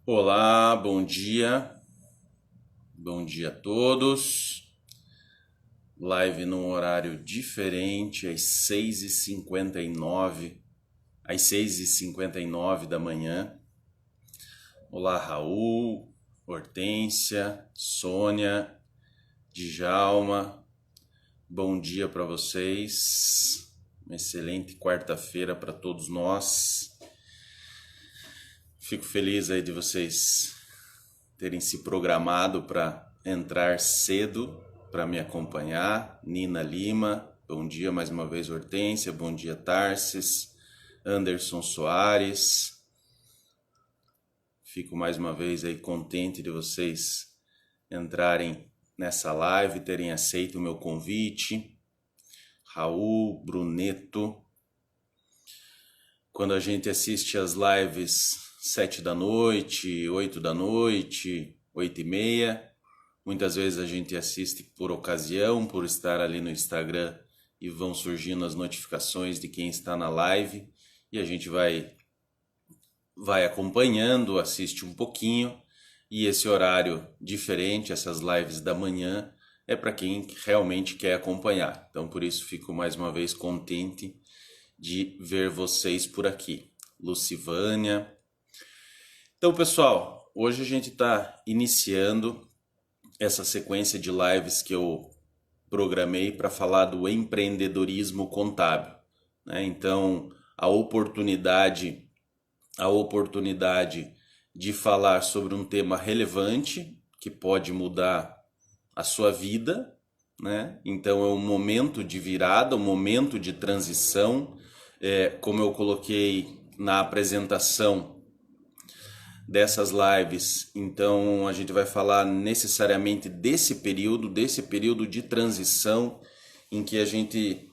Olá, bom dia a todos. Live num horário diferente, às 6h59, às 6h59 da manhã. Olá, Raul, Hortência, Sônia, Djalma, bom dia para vocês. Uma excelente quarta-feira para todos nós. Fico feliz aí de vocês terem se programado para entrar cedo para me acompanhar. Nina Lima, bom dia mais uma vez, Hortência, bom dia, Tarsis, Anderson Soares. Fico mais uma vez aí contente de vocês entrarem nessa live, terem aceito o meu convite. Raul, Bruneto. Quando a gente assiste as lives 7 da noite, 8 da noite, 8h30. Muitas vezes a gente assiste por ocasião, por estar ali no Instagram e vão surgindo as notificações de quem está na live e a gente vai acompanhando, assiste um pouquinho, e esse horário diferente, essas lives da manhã, é para quem realmente quer acompanhar. Então por isso fico mais uma vez contente de ver vocês por aqui. Lucivânia. Então, pessoal, hoje a gente está iniciando essa sequência de lives que eu programei para falar do empreendedorismo contábil, né? Então, a oportunidade de falar sobre um tema relevante que pode mudar a sua vida, né? Então, é um momento de virada, um momento de transição, como eu coloquei na apresentação dessas lives. Então a gente vai falar necessariamente desse período de transição em que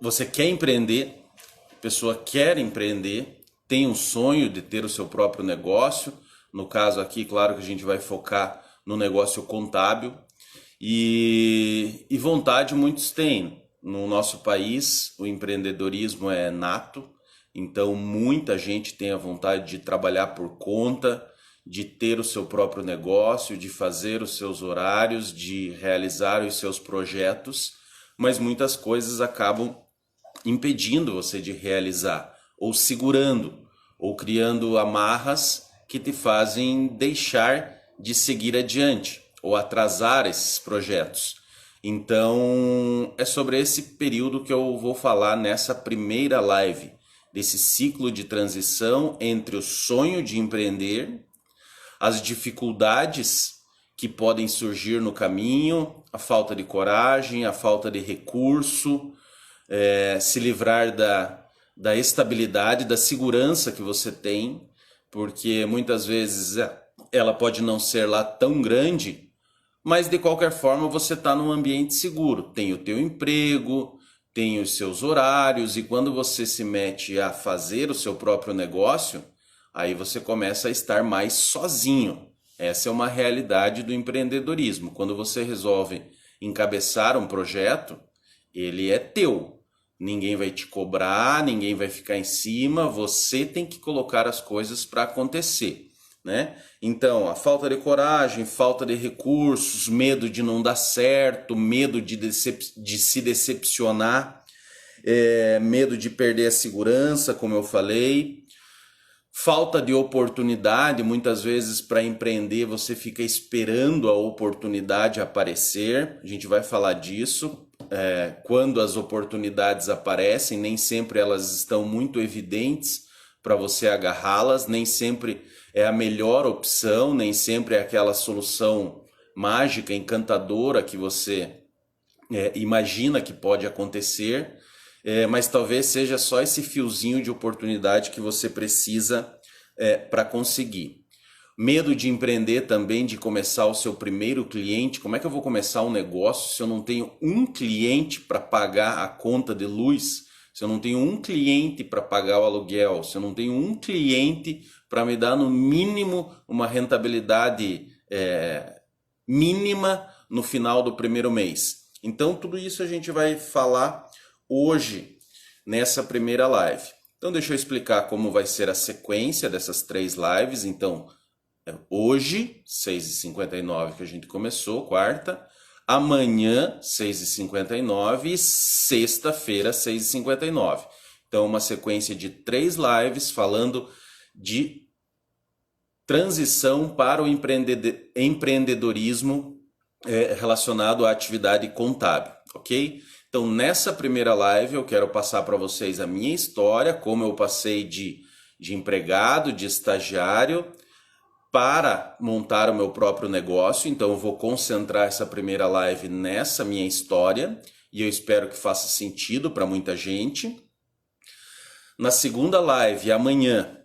você quer empreender, a pessoa quer empreender, tem um sonho de ter o seu próprio negócio. No caso aqui, claro que a gente vai focar no negócio contábil, e vontade muitos têm. No nosso país, o empreendedorismo é nato. Então, muita gente tem a vontade de trabalhar por conta, de ter o seu próprio negócio, de fazer os seus horários, de realizar os seus projetos, mas muitas coisas acabam impedindo você de realizar, ou segurando, ou criando amarras que te fazem deixar de seguir adiante, ou atrasar esses projetos. Então, é sobre esse período que eu vou falar nessa primeira live, desse ciclo de transição entre o sonho de empreender, as dificuldades que podem surgir no caminho, a falta de coragem, a falta de recurso, se livrar da estabilidade, da segurança que você tem, porque muitas vezes ela pode não ser lá tão grande, mas de qualquer forma você está num ambiente seguro, tem o teu emprego, tem os seus horários, e quando você se mete a fazer o seu próprio negócio, aí você começa a estar mais sozinho. Essa é uma realidade do empreendedorismo. Quando você resolve encabeçar um projeto, ele é teu. Ninguém vai te cobrar, ninguém vai ficar em cima, você tem que colocar as coisas para acontecer, né? Então, a falta de coragem, falta de recursos, medo de não dar certo, medo de se decepcionar, medo de perder a segurança, como eu falei, falta de oportunidade. Muitas vezes para empreender você fica esperando a oportunidade aparecer. A gente vai falar disso. Quando as oportunidades aparecem, nem sempre elas estão muito evidentes para você agarrá-las, nem sempre é a melhor opção, nem sempre é aquela solução mágica, encantadora que você imagina que pode acontecer, mas talvez seja só esse fiozinho de oportunidade que você precisa para conseguir. Medo de empreender também, de começar o seu primeiro cliente. Como é que eu vou começar um negócio se eu não tenho um cliente para pagar a conta de luz? Se eu não tenho um cliente para pagar o aluguel? Se eu não tenho um cliente para me dar no mínimo uma rentabilidade mínima no final do primeiro mês? Então tudo isso a gente vai falar hoje nessa primeira live. Então deixa eu explicar como vai ser a sequência dessas 3 lives. Então, hoje, 6h59 que a gente começou, quarta. Amanhã, 6h59 e sexta-feira, 6h59. Então, uma sequência de 3 lives falando de transição para o empreendedorismo relacionado à atividade contábil, ok? Então, nessa primeira live, eu quero passar para vocês a minha história, como eu passei de empregado, de estagiário, para montar o meu próprio negócio. Então, eu vou concentrar essa primeira live nessa minha história e eu espero que faça sentido para muita gente. Na segunda live, amanhã,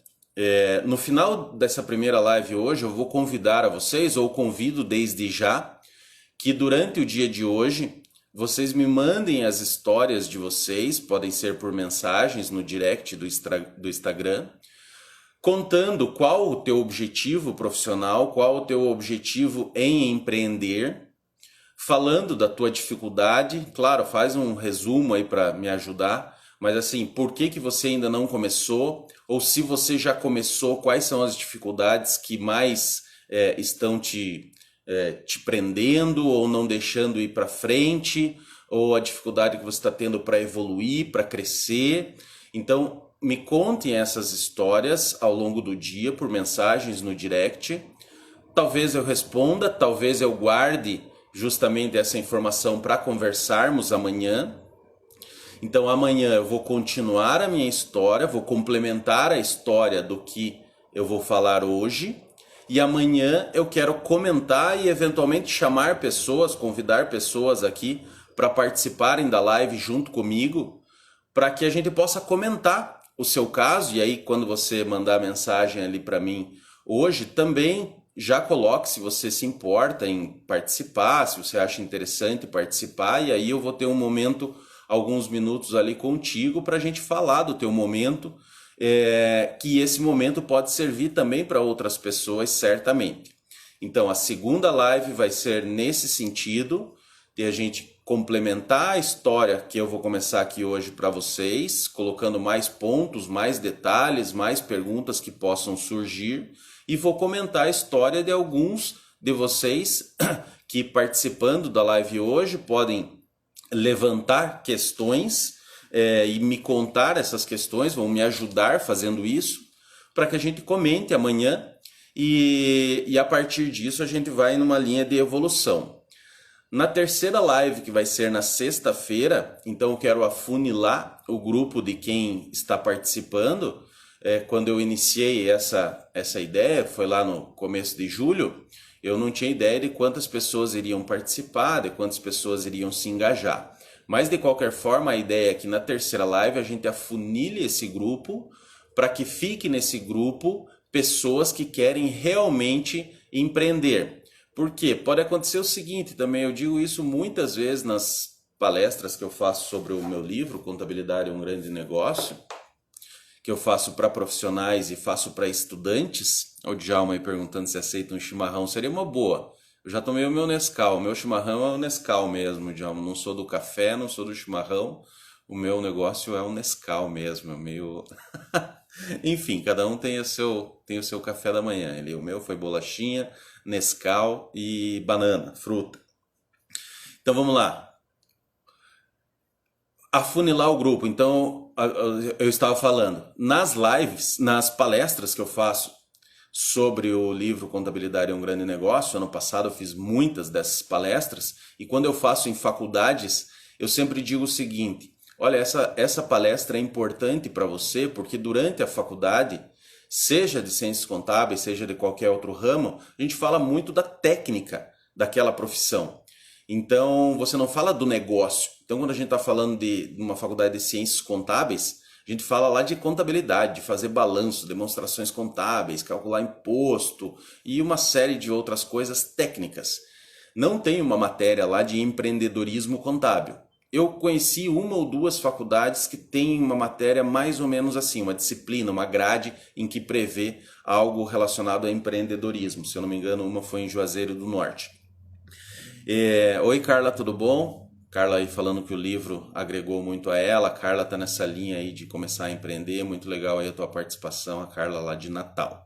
no final dessa primeira live hoje, eu vou convidar a vocês, ou convido desde já, que durante o dia de hoje, vocês me mandem as histórias de vocês, podem ser por mensagens no direct do Instagram, contando qual o teu objetivo profissional, qual o teu objetivo em empreender, falando da tua dificuldade, claro, faz um resumo aí para me ajudar, mas assim, por que você ainda não começou? Ou se você já começou, quais são as dificuldades que mais estão te prendendo ou não deixando ir para frente? Ou a dificuldade que você está tendo para evoluir, para crescer? Então, me contem essas histórias ao longo do dia por mensagens no direct. Talvez eu responda, talvez eu guarde justamente essa informação para conversarmos amanhã. Então amanhã eu vou continuar a minha história, vou complementar a história do que eu vou falar hoje. E amanhã eu quero comentar e eventualmente chamar pessoas, convidar pessoas aqui para participarem da live junto comigo, para que a gente possa comentar o seu caso. E aí quando você mandar mensagem ali para mim hoje, também já coloque se você se importa em participar, se você acha interessante participar, e aí eu vou ter um momento, alguns minutos ali contigo para a gente falar do teu momento, que esse momento pode servir também para outras pessoas, certamente. Então, a segunda live vai ser nesse sentido, de a gente complementar a história que eu vou começar aqui hoje para vocês, colocando mais pontos, mais detalhes, mais perguntas que possam surgir, e vou comentar a história de alguns de vocês que, participando da live hoje, podem levantar questões e me contar essas questões, vão me ajudar fazendo isso, para que a gente comente amanhã e a partir disso a gente vai numa linha de evolução. Na terceira live, que vai ser na sexta-feira, então eu quero afunilar o grupo de quem está participando. Quando eu iniciei essa ideia, foi lá no começo de julho, eu não tinha ideia de quantas pessoas iriam participar, de quantas pessoas iriam se engajar. Mas, de qualquer forma, a ideia é que na terceira live a gente afunile esse grupo para que fique nesse grupo pessoas que querem realmente empreender. Por quê? Pode acontecer o seguinte também, eu digo isso muitas vezes nas palestras que eu faço sobre o meu livro, Contabilidade é um Grande Negócio, que eu faço para profissionais e faço para estudantes. O Djalma aí perguntando se aceita um chimarrão, seria uma boa. Eu já tomei o meu Nescau, o meu chimarrão é o Nescau mesmo, Djalma. Não sou do café, não sou do chimarrão, o meu negócio é o Nescau mesmo, é meio... Enfim, cada um tem o seu café da manhã. O meu foi bolachinha, Nescau e banana, fruta. Então vamos lá. Afunilar o grupo. Então, eu estava falando, nas lives, nas palestras que eu faço sobre o livro Contabilidade é um Grande Negócio, ano passado eu fiz muitas dessas palestras, e quando eu faço em faculdades, eu sempre digo o seguinte: olha, essa palestra é importante para você, porque durante a faculdade, seja de ciências contábeis, seja de qualquer outro ramo, a gente fala muito da técnica daquela profissão. Então, você não fala do negócio. Então, quando a gente está falando de uma faculdade de ciências contábeis, a gente fala lá de contabilidade, de fazer balanço, demonstrações contábeis, calcular imposto e uma série de outras coisas técnicas. Não tem uma matéria lá de empreendedorismo contábil. Eu conheci uma ou duas faculdades que têm uma matéria mais ou menos assim, uma disciplina, uma grade em que prevê algo relacionado a empreendedorismo. Se eu não me engano, uma foi em Juazeiro do Norte. Oi, Carla, tudo bom? Carla aí falando que o livro agregou muito a ela. A Carla tá nessa linha aí de começar a empreender. Muito legal aí a tua participação, a Carla lá de Natal.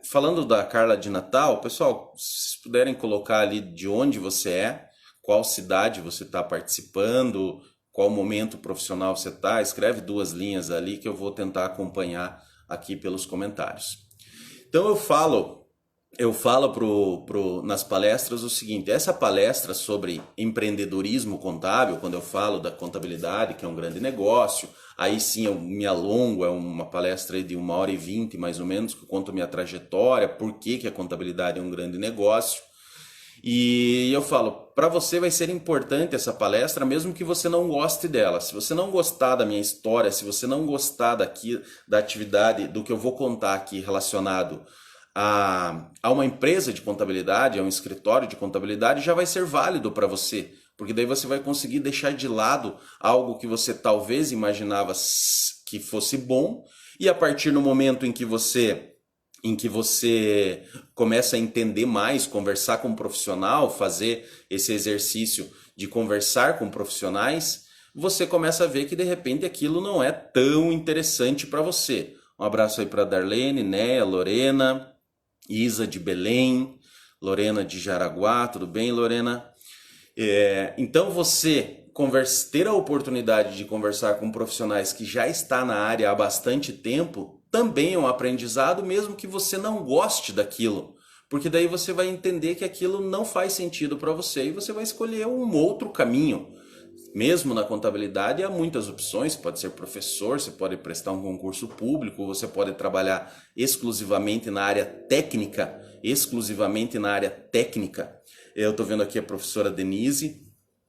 Falando da Carla de Natal, pessoal, se vocês puderem colocar ali de onde você é, qual cidade você está participando, qual momento profissional você está, escreve 2 linhas ali que eu vou tentar acompanhar aqui pelos comentários. Então eu falo nas palestras o seguinte: essa palestra sobre empreendedorismo contábil, quando eu falo da contabilidade, que é um grande negócio, aí sim eu me alongo, é uma palestra de 1h20 mais ou menos, que eu conto a minha trajetória, por que a contabilidade é um grande negócio. E eu falo, para você vai ser importante essa palestra, mesmo que você não goste dela. Se você não gostar da minha história, se você não gostar da atividade, do que eu vou contar aqui relacionado a uma empresa de contabilidade, a um escritório de contabilidade, já vai ser válido para você. Porque daí você vai conseguir deixar de lado algo que você talvez imaginava que fosse bom, e a partir do momento em que você começa a entender mais, conversar com um profissional, fazer esse exercício de conversar com profissionais, você começa a ver que de repente aquilo não é tão interessante para você. Um abraço aí para Darlene, Néia, Lorena, Isa de Belém, Lorena de Jaraguá, tudo bem, Lorena? Então você ter a oportunidade de conversar com profissionais que já está na área há bastante tempo também é um aprendizado, mesmo que você não goste daquilo, porque daí você vai entender que aquilo não faz sentido para você e você vai escolher um outro caminho. Mesmo na contabilidade há muitas opções, você pode ser professor, você pode prestar um concurso público, você pode trabalhar exclusivamente na área técnica, Eu estou vendo aqui a professora Denise,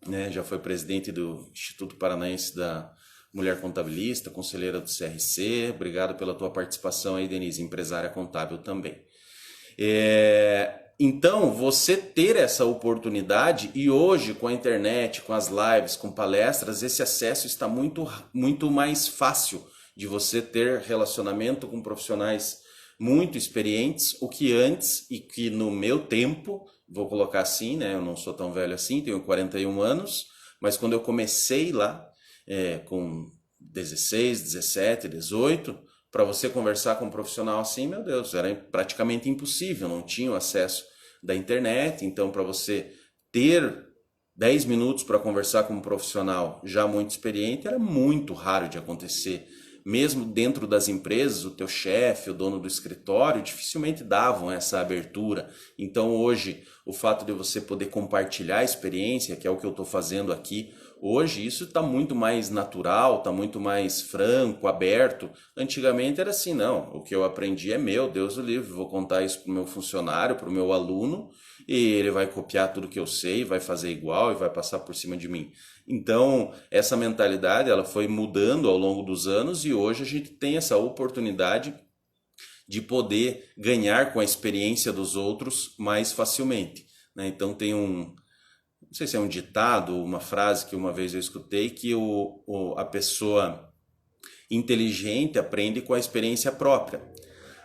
né, já foi presidente do Instituto Paranaense da Mulher Contabilista, conselheira do CRC. Obrigado pela tua participação aí, Denise, empresária contábil também. Então, você ter essa oportunidade, e hoje com a internet, com as lives, com palestras, esse acesso está muito, muito mais fácil de você ter relacionamento com profissionais muito experientes, o que antes, e que no meu tempo, vou colocar assim, né? Eu não sou tão velho assim, tenho 41 anos, mas quando eu comecei lá, com 16, 17, 18, para você conversar com um profissional assim, meu Deus, era praticamente impossível, não tinha o acesso da internet. Então, para você ter 10 minutos para conversar com um profissional já muito experiente, era muito raro de acontecer. Mesmo dentro das empresas, o teu chefe, o dono do escritório, dificilmente davam essa abertura. Então hoje, o fato de você poder compartilhar a experiência, que é o que eu estou fazendo aqui hoje, isso está muito mais natural, está muito mais franco, aberto. Antigamente era assim, não, o que eu aprendi é meu, Deus o livre, vou contar isso para o meu funcionário, para o meu aluno, e ele vai copiar tudo que eu sei, vai fazer igual e vai passar por cima de mim. Então, essa mentalidade ela foi mudando ao longo dos anos, e hoje a gente tem essa oportunidade de poder ganhar com a experiência dos outros mais facilmente, né? Então tem não sei se é um ditado, uma frase que uma vez eu escutei, que a pessoa inteligente aprende com a experiência própria.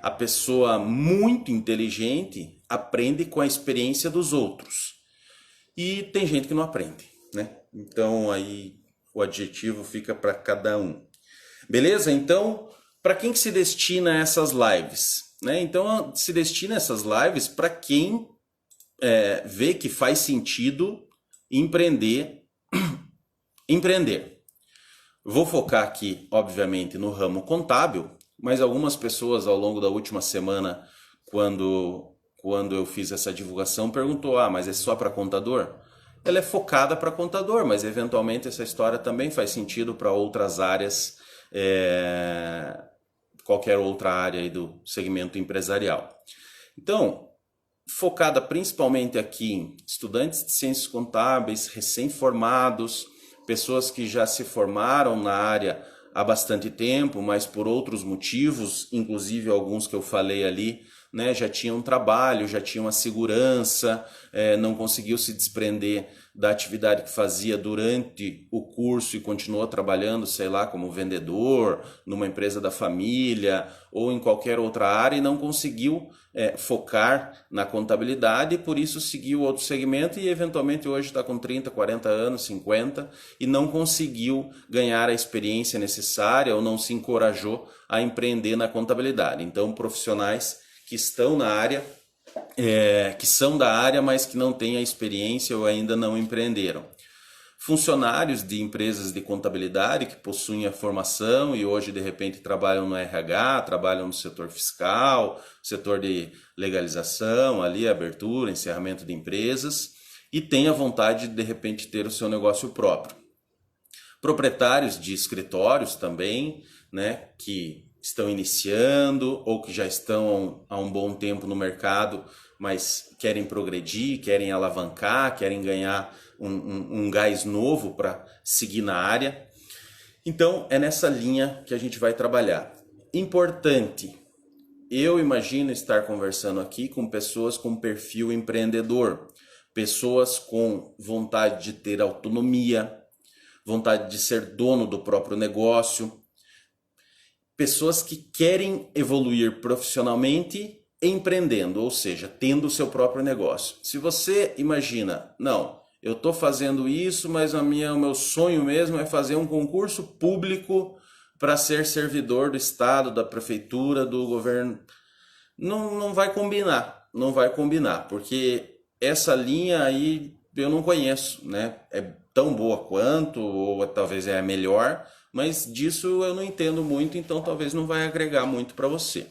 A pessoa muito inteligente aprende com a experiência dos outros. E tem gente que não aprende, né? Então aí o adjetivo fica para cada um. Beleza? Então, para quem que se destina essas lives, né? Então, se destina essas lives para quem vê que faz sentido empreender. Vou focar aqui, obviamente, no ramo contábil, mas algumas pessoas ao longo da última semana, quando eu fiz essa divulgação, perguntou: mas é só para contador? Ela é focada para contador, mas eventualmente essa história também faz sentido para outras áreas, qualquer outra área aí do segmento empresarial. Então, focada principalmente aqui em estudantes de ciências contábeis, recém-formados, pessoas que já se formaram na área há bastante tempo, mas por outros motivos, inclusive alguns que eu falei ali né, já tinha um trabalho, já tinha uma segurança, não conseguiu se desprender da atividade que fazia durante o curso e continuou trabalhando, sei lá, como vendedor, numa empresa da família ou em qualquer outra área e não conseguiu focar na contabilidade e por isso seguiu outro segmento e eventualmente hoje está com 30, 40 anos, 50 e não conseguiu ganhar a experiência necessária ou não se encorajou a empreender na contabilidade. Então, profissionais que estão na área, que são da área, mas que não têm a experiência ou ainda não empreenderam. Funcionários de empresas de contabilidade que possuem a formação e hoje de repente trabalham no RH, trabalham no setor fiscal, setor de legalização, ali abertura, encerramento de empresas e têm a vontade de repente ter o seu negócio próprio. Proprietários de escritórios também, né, que estão iniciando ou que já estão há um bom tempo no mercado, mas querem progredir, querem alavancar, querem ganhar um gás novo para seguir na área. Então, é nessa linha que a gente vai trabalhar. Importante, eu imagino estar conversando aqui com pessoas com perfil empreendedor, pessoas com vontade de ter autonomia, vontade de ser dono do próprio negócio, pessoas que querem evoluir profissionalmente empreendendo, ou seja, tendo o seu próprio negócio. Se você imagina, não, eu estou fazendo isso, mas o meu sonho mesmo é fazer um concurso público para ser servidor do Estado, da Prefeitura, do governo. Não vai combinar, porque essa linha aí eu não conheço, né? É tão boa quanto, ou talvez é a melhor, mas disso eu não entendo muito, então talvez não vai agregar muito para você.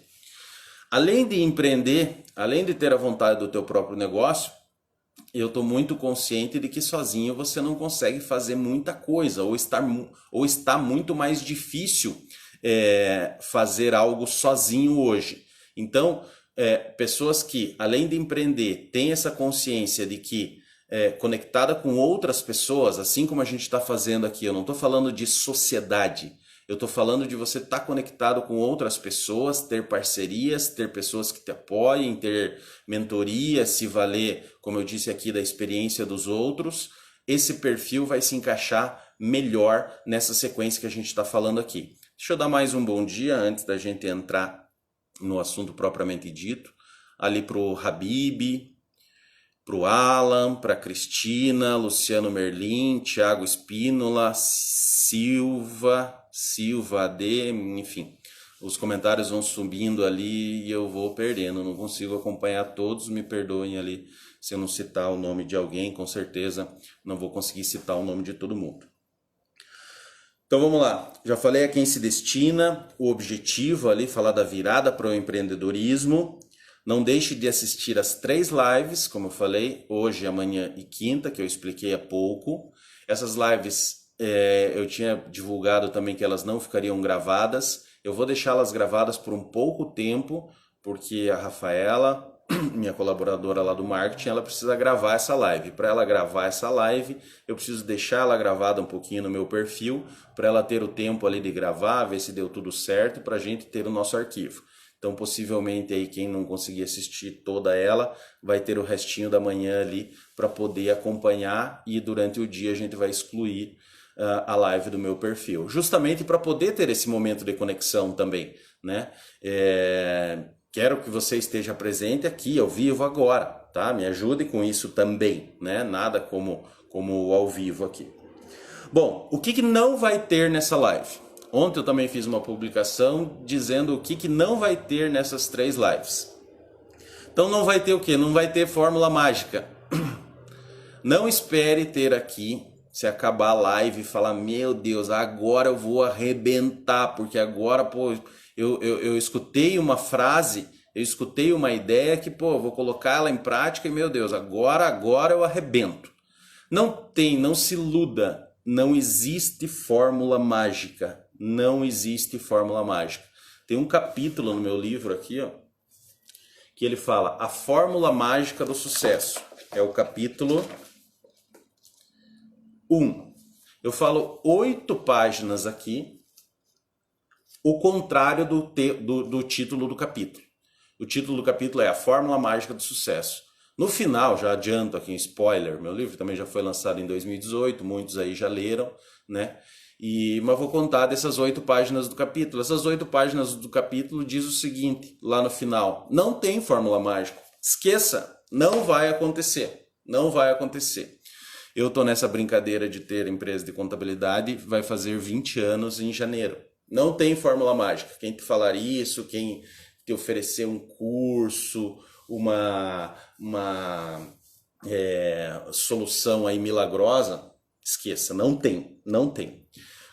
Além de empreender, além de ter a vontade do teu próprio negócio, eu estou muito consciente de que sozinho você não consegue fazer muita coisa, ou está muito mais difícil fazer algo sozinho hoje. Então, pessoas que, além de empreender, têm essa consciência de que conectada com outras pessoas, assim como a gente está fazendo aqui, eu não estou falando de sociedade, eu estou falando de você estar conectado com outras pessoas, ter parcerias, ter pessoas que te apoiem, ter mentoria, se valer, como eu disse aqui, da experiência dos outros. Esse perfil vai se encaixar melhor nessa sequência que a gente está falando aqui. Deixa eu dar mais um bom dia antes da gente entrar no assunto propriamente dito. Ali para o Habib, para o Alan, para a Cristina, Luciano Merlin, Thiago Espínola, Silva AD, enfim, os comentários vão subindo ali e eu vou perdendo, não consigo acompanhar todos, me perdoem ali se eu não citar o nome de alguém, com certeza não vou conseguir citar o nome de todo mundo. Então vamos lá, já falei a quem se destina, o objetivo ali, falar da virada para o empreendedorismo. Não deixe de assistir as 3 lives, como eu falei, hoje, amanhã e quinta, que eu expliquei há pouco. Essas lives eu tinha divulgado também que elas não ficariam gravadas. Eu vou deixá-las gravadas por um pouco tempo, porque a Rafaela, minha colaboradora lá do marketing, ela precisa gravar essa live. Para ela gravar essa live, eu preciso deixar ela gravada um pouquinho no meu perfil, para ela ter o tempo ali de gravar, ver se deu tudo certo, para a gente ter o nosso arquivo. Então, possivelmente, aí quem não conseguir assistir toda ela, vai ter o restinho da manhã ali para poder acompanhar e durante o dia a gente vai excluir a live do meu perfil. Justamente para poder ter esse momento de conexão também, né? Quero que você esteja presente aqui, ao vivo agora, tá? Me ajude com isso também, né? Nada como ao vivo aqui. Bom, o que não vai ter nessa live? Ontem eu também fiz uma publicação dizendo o que não vai ter nessas 3 lives. Então não vai ter o quê? Não vai ter fórmula mágica. Não espere ter aqui, se acabar a live e falar, meu Deus, agora eu vou arrebentar, porque agora, pô, eu escutei uma frase, eu escutei uma ideia que, pô, vou colocar ela em prática e, meu Deus, agora eu arrebento. Não se iluda, não existe fórmula mágica. Não existe fórmula mágica. Tem um capítulo no meu livro aqui, ó, que ele fala a fórmula mágica do sucesso. É o capítulo 1. Eu falo 8 páginas aqui, o contrário do título do capítulo. O título do capítulo é A Fórmula Mágica do Sucesso. No final, já adianto aqui um spoiler, meu livro também já foi lançado em 2018, muitos aí já leram, né? Mas vou contar dessas 8 páginas do capítulo. Essas 8 páginas do capítulo diz o seguinte, lá no final: não tem fórmula mágica. Esqueça, não vai acontecer. Não vai acontecer. Eu tô nessa brincadeira de ter empresa de contabilidade, vai fazer 20 anos em janeiro. Não tem fórmula mágica. Quem te falar isso, quem te oferecer um curso, uma solução aí milagrosa, esqueça, não tem, não tem.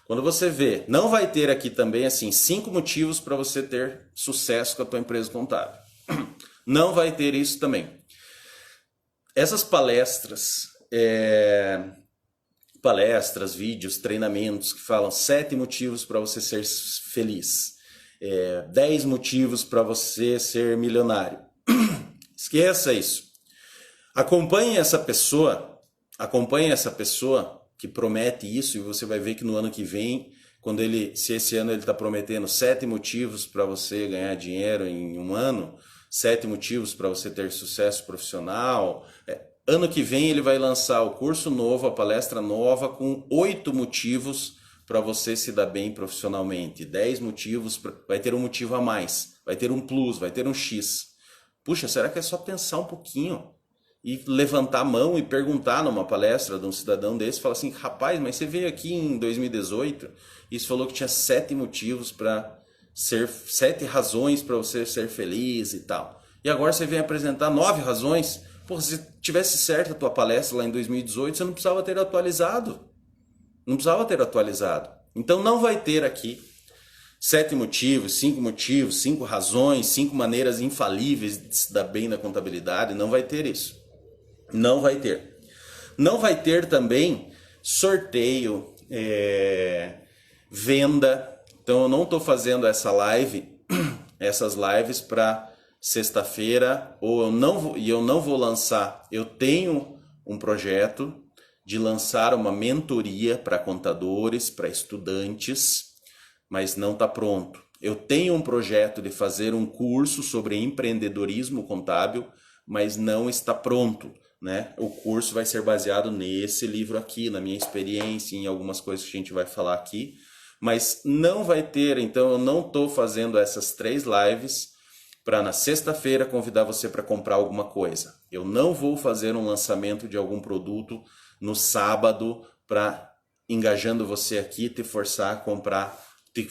Quando você vê, não vai ter aqui também assim 5 motivos para você ter sucesso com a tua empresa contábil. Não vai ter isso também. Essas palestras, vídeos, treinamentos que falam 7 motivos para você ser feliz, 10 motivos para você ser milionário. Esqueça isso. Acompanhe essa pessoa que promete isso, e você vai ver que no ano que vem, se esse ano ele está prometendo 7 motivos para você ganhar dinheiro em um ano, 7 motivos para você ter sucesso profissional, ano que vem ele vai lançar o curso novo, a palestra nova, com 8 motivos para você se dar bem profissionalmente, 10 motivos, vai ter um motivo a mais, vai ter um plus, vai ter um X. Puxa, será que é só pensar um pouquinho e levantar a mão e perguntar numa palestra de um cidadão desse, falar assim: rapaz, mas você veio aqui em 2018 e você falou que tinha 7 motivos para 7 razões para você ser feliz e tal. E agora você vem apresentar 9 razões. Pô, se tivesse certo a tua palestra lá em 2018, você não precisava ter atualizado. Não precisava ter atualizado. Então não vai ter aqui 7 motivos, 5 razões, 5 maneiras infalíveis de se dar bem na contabilidade. Não vai ter isso. Não vai ter. Não vai ter também sorteio, venda. Então eu não estou fazendo essas lives para sexta-feira, eu não vou lançar. Eu tenho um projeto de lançar uma mentoria para contadores, para estudantes, mas não está pronto. Eu tenho um projeto de fazer um curso sobre empreendedorismo contábil, mas não está pronto, né? O curso vai ser baseado nesse livro aqui, na minha experiência, em algumas coisas que a gente vai falar aqui, mas não vai ter. Então eu não estou fazendo essas 3 lives para na sexta-feira convidar você para comprar alguma coisa. Eu não vou fazer um lançamento de algum produto no sábado para, engajando você aqui, te forçar a comprar, te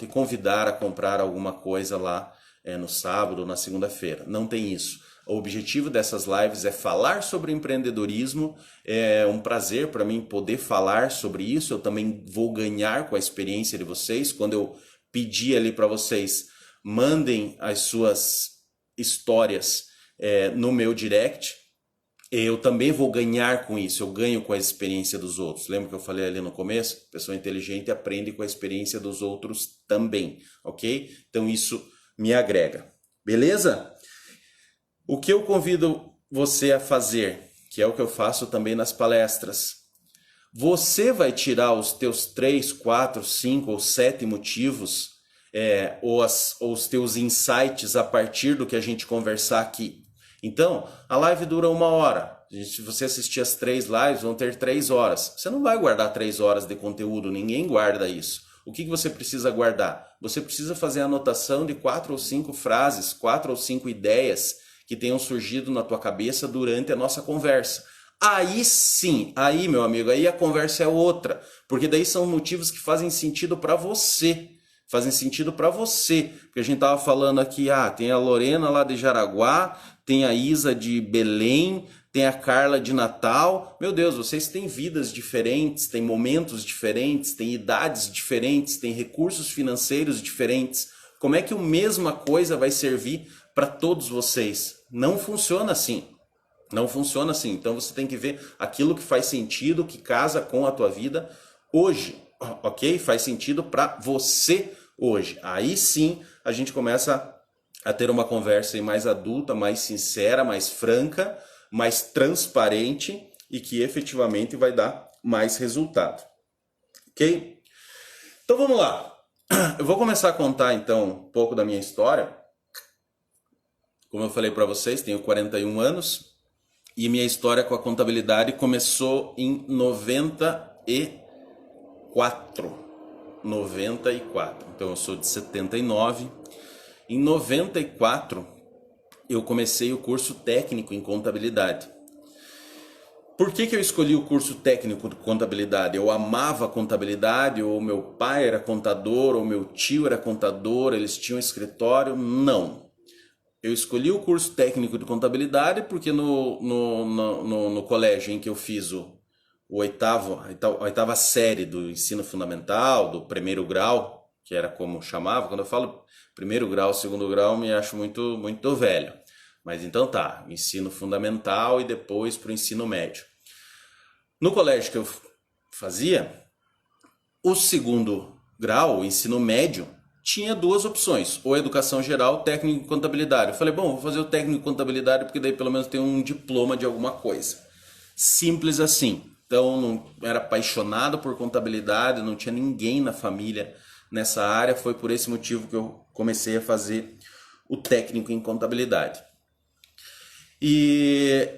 convidar a comprar alguma coisa lá no sábado ou na segunda-feira. Não tem isso. O objetivo dessas lives é falar sobre empreendedorismo. É um prazer para mim poder falar sobre isso. Eu também vou ganhar com a experiência de vocês. Quando eu pedir ali para vocês, mandem as suas histórias no meu direct, eu também vou ganhar com isso. Eu ganho com a experiência dos outros. Lembra que eu falei ali no começo? Pessoa inteligente aprende com a experiência dos outros também, ok? Então isso me agrega. Beleza? O que eu convido você a fazer, que é o que eu faço também nas palestras, você vai tirar os teus 3, 4, 5 ou 7 motivos, ou os teus insights a partir do que a gente conversar aqui. Então, a live dura 1 hora. Se você assistir as 3 lives, vão ter 3 horas. Você não vai guardar 3 horas de conteúdo, ninguém guarda isso. O que você precisa guardar? Você precisa fazer a anotação de 4 ou 5 frases, 4 ou 5 ideias que tenham surgido na tua cabeça durante a nossa conversa. Aí sim, aí meu amigo, aí a conversa é outra, porque daí são motivos que fazem sentido para você. Fazem sentido para você, porque a gente tava falando aqui, tem a Lorena lá de Jaraguá, tem a Isa de Belém, tem a Carla de Natal. Meu Deus, vocês têm vidas diferentes, têm momentos diferentes, têm idades diferentes, têm recursos financeiros diferentes. Como é que a mesma coisa vai servir para todos vocês? Não funciona assim. Não funciona assim. Então você tem que ver aquilo que faz sentido, que casa com a tua vida hoje, ok? Faz sentido para você hoje. Aí sim a gente começa a ter uma conversa mais adulta, mais sincera, mais franca, mais transparente e que efetivamente vai dar mais resultado, ok? Então vamos lá. Eu vou começar a contar então um pouco da minha história. Como eu falei para vocês, tenho 41 anos e minha história com a contabilidade começou em 94. 94. Então eu sou de 79. Em 94 eu comecei o curso técnico em contabilidade. Por que eu escolhi o curso técnico de contabilidade? Eu amava contabilidade, ou meu pai era contador, ou meu tio era contador, eles tinham escritório? Não. Eu escolhi o curso técnico de contabilidade porque no colégio em que eu fiz a oitava série do ensino fundamental, do primeiro grau, que era como chamava, quando eu falo primeiro grau, segundo grau, me acho muito velho. Mas então tá, ensino fundamental e depois para o ensino médio. No colégio que eu fazia, o segundo grau, o ensino médio, tinha duas opções, ou educação geral, técnico em contabilidade. Eu falei, bom, vou fazer o técnico em contabilidade porque daí pelo menos tem um diploma de alguma coisa. Simples assim. Então, não era apaixonado por contabilidade, não tinha ninguém na família nessa área. Foi por esse motivo que eu comecei a fazer o técnico em contabilidade. E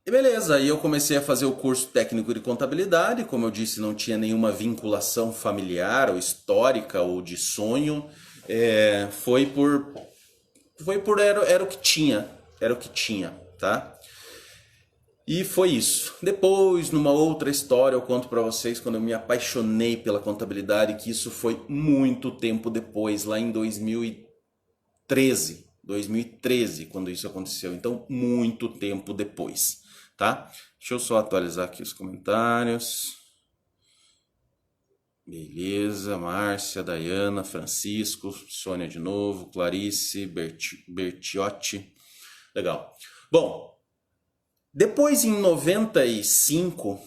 beleza, aí eu comecei a fazer o curso técnico de contabilidade. Como eu disse, não tinha nenhuma vinculação familiar ou histórica ou de sonho. Era o que tinha, tá? E foi isso. Depois, numa outra história, eu conto para vocês quando eu me apaixonei pela contabilidade, que isso foi muito tempo depois, lá em 2013, quando isso aconteceu. Então, muito tempo depois, tá? Deixa eu só atualizar aqui os comentários. Beleza, Márcia, Dayana, Francisco, Sônia de novo, Clarice, Bertiotti. Legal. Bom, depois em 95,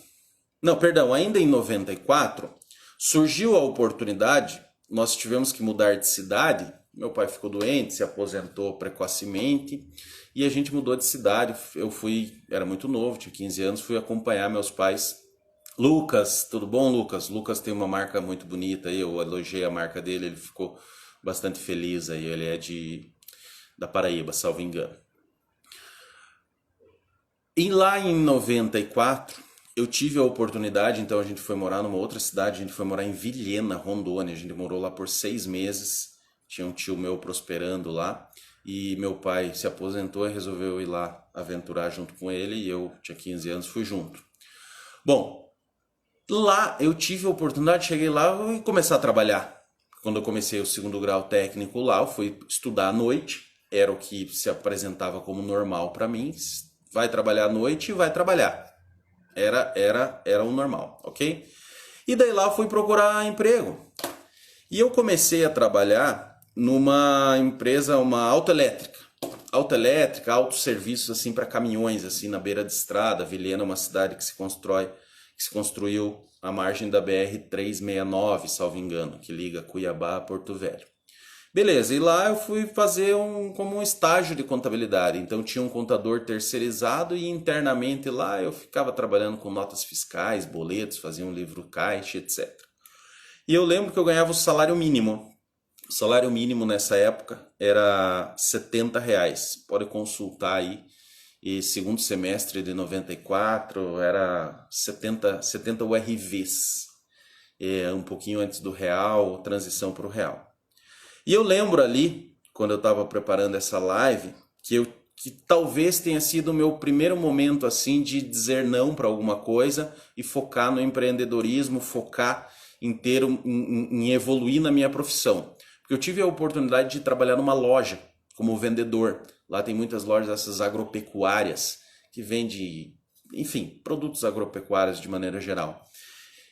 não, perdão, ainda em 94, surgiu a oportunidade, nós tivemos que mudar de cidade, meu pai ficou doente, se aposentou precocemente e a gente mudou de cidade. Era muito novo, tinha 15 anos, fui acompanhar meus pais. Lucas, tudo bom, Lucas? Lucas tem uma marca muito bonita aí, eu elogiei a marca dele, ele ficou bastante feliz aí, ele é da Paraíba, salvo engano. E lá em 94, eu tive a oportunidade, então a gente foi morar numa outra cidade, a gente foi morar em Vilhena, Rondônia, a gente morou lá por 6 meses, tinha um tio meu prosperando lá, e meu pai se aposentou e resolveu ir lá aventurar junto com ele, e eu tinha 15 anos, fui junto. Bom, lá eu tive a oportunidade, cheguei lá e começar a trabalhar. Quando eu comecei o segundo grau técnico lá, eu fui estudar à noite, era o que se apresentava como normal para mim. Vai trabalhar à noite e vai trabalhar. Era o normal, ok? E daí lá eu fui procurar emprego. E eu comecei a trabalhar numa empresa, uma autoelétrica. Autosserviços assim para caminhões, assim na beira de estrada. Vilhena é uma cidade que se construiu à margem da BR-369, salvo engano, que liga Cuiabá a Porto Velho. Beleza, e lá eu fui fazer como um estágio de contabilidade. Então tinha um contador terceirizado e internamente lá eu ficava trabalhando com notas fiscais, boletos, fazia um livro caixa, etc. E eu lembro que eu ganhava o salário mínimo. O salário mínimo nessa época era R$ 70. Pode consultar aí. E segundo semestre de 94 era 70 URVs. Um pouquinho antes do real, transição para o real. E eu lembro ali, quando eu estava preparando essa live, que talvez tenha sido o meu primeiro momento assim de dizer não para alguma coisa e focar no empreendedorismo, focar em evoluir na minha profissão. Porque eu tive a oportunidade de trabalhar numa loja como vendedor. Lá tem muitas lojas dessas agropecuárias que vendem, enfim, produtos agropecuários de maneira geral.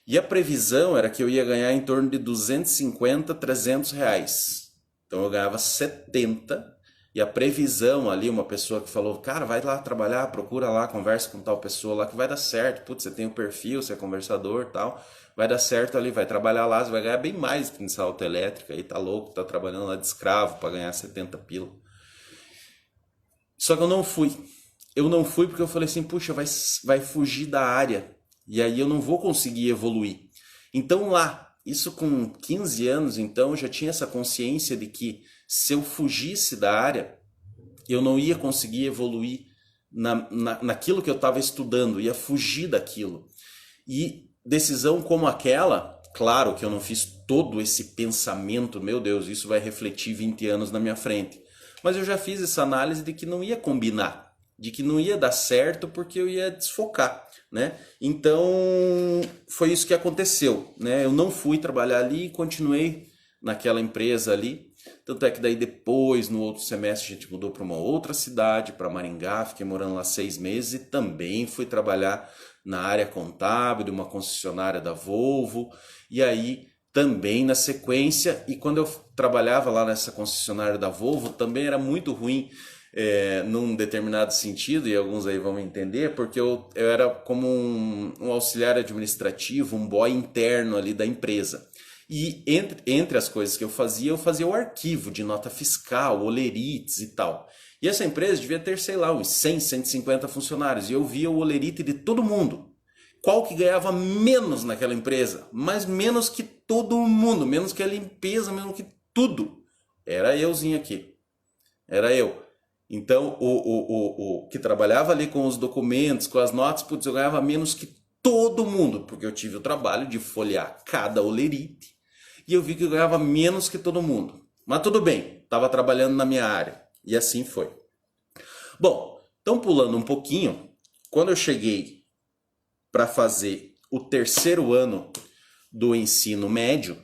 E a previsão era que eu ia ganhar em torno de 250, R$ 300. Então eu ganhava 70 e a previsão ali, uma pessoa que falou, cara, vai lá trabalhar, procura lá, conversa com tal pessoa lá que vai dar certo. Putz, você tem o perfil, você é conversador e tal, vai dar certo ali, vai trabalhar lá, você vai ganhar bem mais que nessa autoelétrica aí, tá louco, tá trabalhando lá de escravo para ganhar 70 pila. Só que eu não fui. Eu não fui porque eu falei assim, puxa, vai fugir da área. E aí eu não vou conseguir evoluir. Então lá, isso com 15 anos, então, eu já tinha essa consciência de que se eu fugisse da área, eu não ia conseguir evoluir naquilo que eu estava estudando, ia fugir daquilo. E decisão como aquela, claro que eu não fiz todo esse pensamento, meu Deus, isso vai refletir 20 anos na minha frente. Mas eu já fiz essa análise de que não ia combinar, de que não ia dar certo porque eu ia desfocar, né? Então, foi isso que aconteceu, né? Eu não fui trabalhar ali e continuei naquela empresa ali. Tanto é que daí depois, no outro semestre, a gente mudou para uma outra cidade, para Maringá, fiquei morando lá 6 meses e também fui trabalhar na área contábil de uma concessionária da Volvo. E aí, também na sequência, e quando eu trabalhava lá nessa concessionária da Volvo, também era muito ruim num determinado sentido, e alguns aí vão entender, porque eu era como um auxiliar administrativo, um boy interno ali da empresa. E entre as coisas que eu fazia o arquivo de nota fiscal, olerites e tal. E essa empresa devia ter, sei lá, uns 100, 150 funcionários, e eu via o olerite de todo mundo. Qual que ganhava menos naquela empresa? Mas menos que todo mundo, menos que a limpeza, menos que tudo. Era euzinho aqui. Era eu. Então, o que trabalhava ali com os documentos, com as notas, putz, eu ganhava menos que todo mundo, porque eu tive o trabalho de folhear cada olerite e eu vi que eu ganhava menos que todo mundo. Mas tudo bem, estava trabalhando na minha área. E assim foi. Bom, então pulando um pouquinho, quando eu cheguei para fazer o terceiro ano do ensino médio,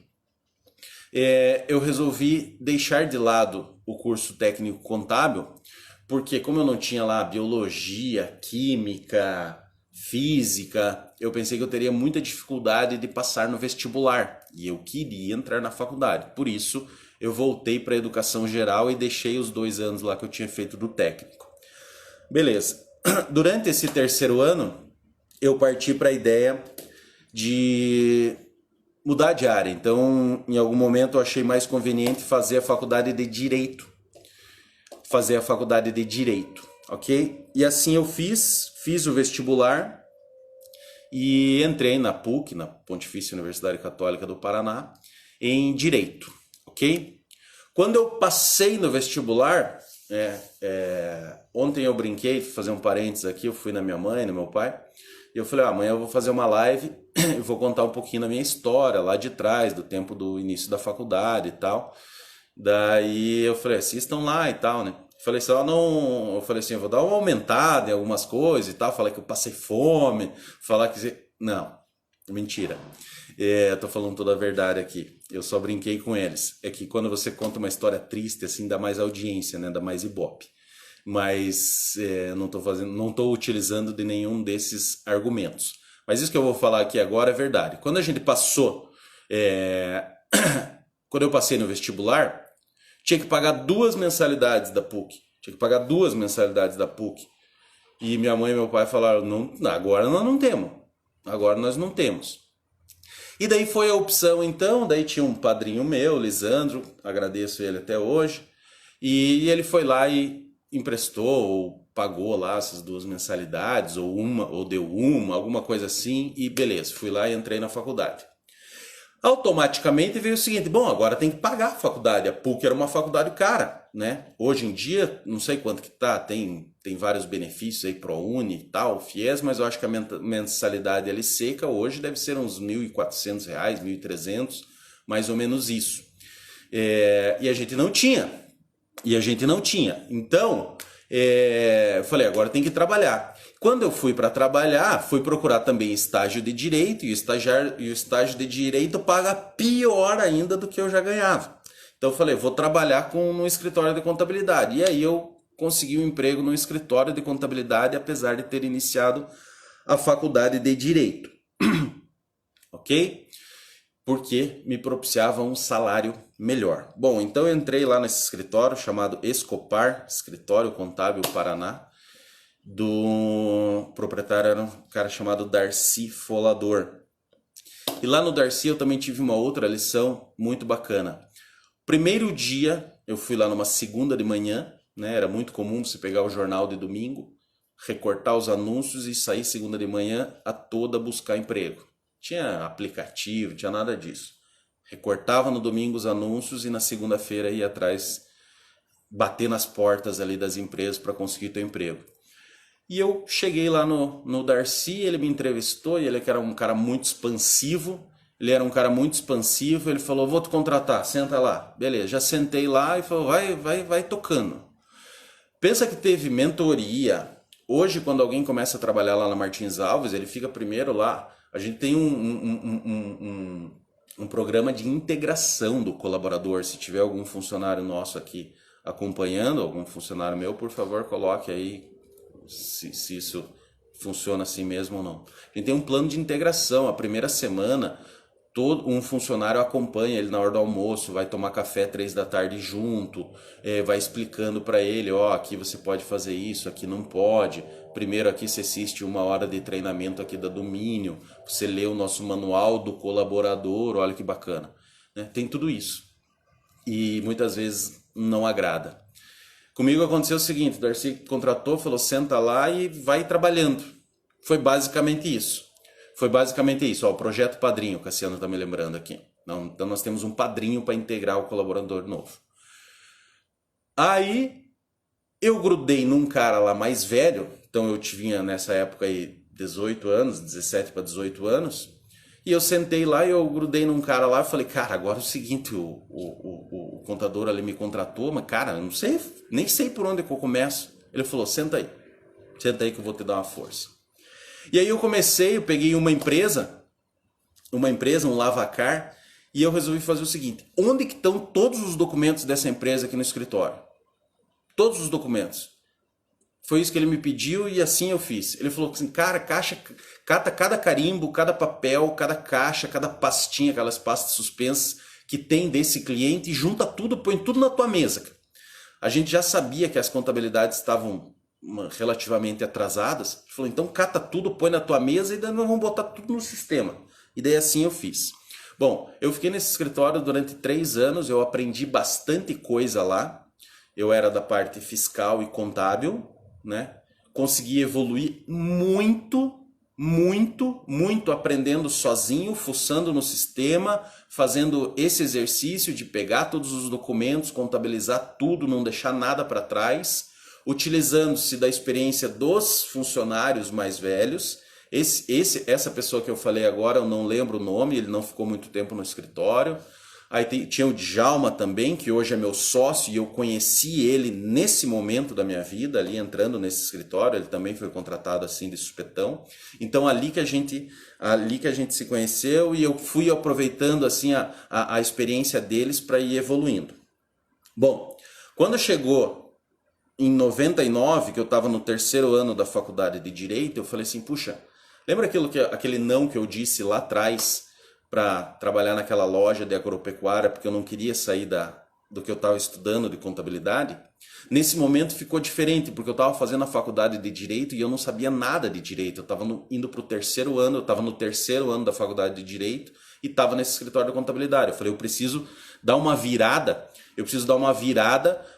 eu resolvi deixar de lado o curso técnico contábil, porque como eu não tinha lá biologia, química, física, eu pensei que eu teria muita dificuldade de passar no vestibular e eu queria entrar na faculdade. Por isso, eu voltei para a educação geral e deixei os 2 anos lá que eu tinha feito do técnico. Beleza. Durante esse terceiro ano, eu parti para a ideia de mudar de área. Então, em algum momento, eu achei mais conveniente fazer a faculdade de Direito. Ok? E assim eu fiz o vestibular e entrei na PUC, na Pontifícia Universidade Católica do Paraná, em Direito, ok? Quando eu passei no vestibular, ontem eu brinquei, fazer um parênteses aqui, eu fui na minha mãe, no meu pai, e eu falei, amanhã eu vou fazer uma live e vou contar um pouquinho da minha história lá de trás, do tempo do início da faculdade e tal. Daí eu falei, assistam lá e tal, né? Falei só não, eu falei assim, eu vou dar uma aumentada em algumas coisas e tal, falar que eu passei fome, falar que não, mentira. Eu tô falando toda a verdade aqui. Eu só brinquei com eles. É que quando você conta uma história triste assim, dá mais audiência, né? Dá mais ibope. Mas não tô utilizando de nenhum desses argumentos. Mas isso que eu vou falar aqui agora é verdade. Quando a gente passou, quando eu passei no vestibular, tinha que pagar 2 mensalidades da PUC. E minha mãe e meu pai falaram, não, agora nós não temos. Agora nós não temos. E daí foi a opção então, daí tinha um padrinho meu, Lisandro, agradeço ele até hoje. E ele foi lá e emprestou ou pagou lá essas 2 mensalidades, ou deu alguma coisa assim, e beleza, fui lá e entrei na faculdade. Automaticamente veio o seguinte, bom, agora tem que pagar a faculdade. A PUC era uma faculdade cara, né? Hoje em dia, não sei quanto que tá, tem vários benefícios aí, ProUni e tal, FIES, mas eu acho que a mensalidade ali seca hoje deve ser uns R$1.400, R$1.300, mais ou menos isso. E a gente não tinha. Então, eu falei, agora tem que trabalhar. Quando eu fui para trabalhar, fui procurar também estágio de direito, e o estágio de direito paga pior ainda do que eu já ganhava. Então eu falei, vou trabalhar no escritório de contabilidade. E aí eu consegui um emprego no escritório de contabilidade, apesar de ter iniciado a faculdade de direito. Ok? Porque me propiciava um salário melhor. Bom, então eu entrei lá nesse escritório chamado Escopar, Escritório Contábil Paraná. Do proprietário era um cara chamado Darcy Folador. E lá no Darcy eu também tive uma outra lição muito bacana. Primeiro dia eu fui lá numa segunda de manhã, né? Era muito comum você pegar o jornal de domingo, recortar os anúncios e sair segunda de manhã a toda buscar emprego. Tinha aplicativo, tinha nada disso. Recortava no domingo os anúncios e na segunda-feira ia atrás bater nas portas ali das empresas para conseguir teu emprego. E eu cheguei lá no Darcy, ele me entrevistou, e ele que era um cara muito expansivo. Ele falou, vou te contratar, senta lá. Beleza, já sentei lá e falou, vai tocando. Pensa que teve mentoria. Hoje, quando alguém começa a trabalhar lá na Martins Alves, ele fica primeiro lá. A gente tem um programa de integração do colaborador. Se tiver algum funcionário nosso aqui acompanhando, algum funcionário meu, por favor, coloque aí se isso funciona assim mesmo ou não. A gente tem um plano de integração. A primeira semana, todo um funcionário acompanha ele na hora do almoço, vai tomar café 3 da tarde junto, vai explicando para ele, aqui você pode fazer isso, aqui não pode. Primeiro aqui você assiste 1 hora de treinamento aqui da Domínio, você lê o nosso manual do colaborador, olha que bacana. Tem tudo isso. E muitas vezes não agrada. Comigo aconteceu o seguinte, o Darcy contratou, falou, senta lá e vai trabalhando. Foi basicamente isso. O projeto padrinho, o Cassiano está me lembrando aqui. Então nós temos um padrinho para integrar o colaborador novo. Aí eu grudei num cara lá mais velho, então eu tinha nessa época aí 18 anos, 17 para 18 anos, e eu sentei lá e eu grudei num cara lá e falei, cara, agora é o seguinte, o contador ali me contratou, mas cara, eu não sei, nem sei por onde que eu começo. Ele falou, senta aí que eu vou te dar uma força. E aí eu peguei uma empresa, um lavacar, e eu resolvi fazer o seguinte, onde que estão todos os documentos dessa empresa aqui no escritório? Todos os documentos. Foi isso que ele me pediu e assim eu fiz. Ele falou assim, cara, cata cada carimbo, cada papel, cada caixa, cada pastinha, aquelas pastas suspensas que tem desse cliente e junta tudo, põe tudo na tua mesa. A gente já sabia que as contabilidades estavam relativamente atrasadas. Ele falou, então cata tudo, põe na tua mesa e daí nós vamos botar tudo no sistema. E daí assim eu fiz. Bom, eu fiquei nesse escritório durante 3 anos, eu aprendi bastante coisa lá. Eu era da parte fiscal e contábil, né? Consegui evoluir muito aprendendo sozinho, fuçando no sistema, fazendo esse exercício de pegar todos os documentos, contabilizar tudo, não deixar nada para trás, utilizando-se da experiência dos funcionários mais velhos. Essa pessoa que eu falei agora, eu não lembro o nome, ele não ficou muito tempo no escritório. Aí tinha o Djalma também, que hoje é meu sócio, e eu conheci ele nesse momento da minha vida, ali entrando nesse escritório, ele também foi contratado assim de supetão. Então ali que a gente se conheceu e eu fui aproveitando assim a experiência deles para ir evoluindo. Bom, quando chegou em 99, que eu estava no 3º ano da faculdade de Direito, eu falei assim, puxa, lembra aquele não que eu disse lá atrás para trabalhar naquela loja de agropecuária, porque eu não queria sair do que eu estava estudando de contabilidade? Nesse momento ficou diferente, porque eu estava fazendo a faculdade de Direito e eu não sabia nada de Direito. Eu estava indo para o 3º ano, eu estava no 3º ano da faculdade de Direito e estava nesse escritório de contabilidade. Eu falei, eu preciso dar uma virada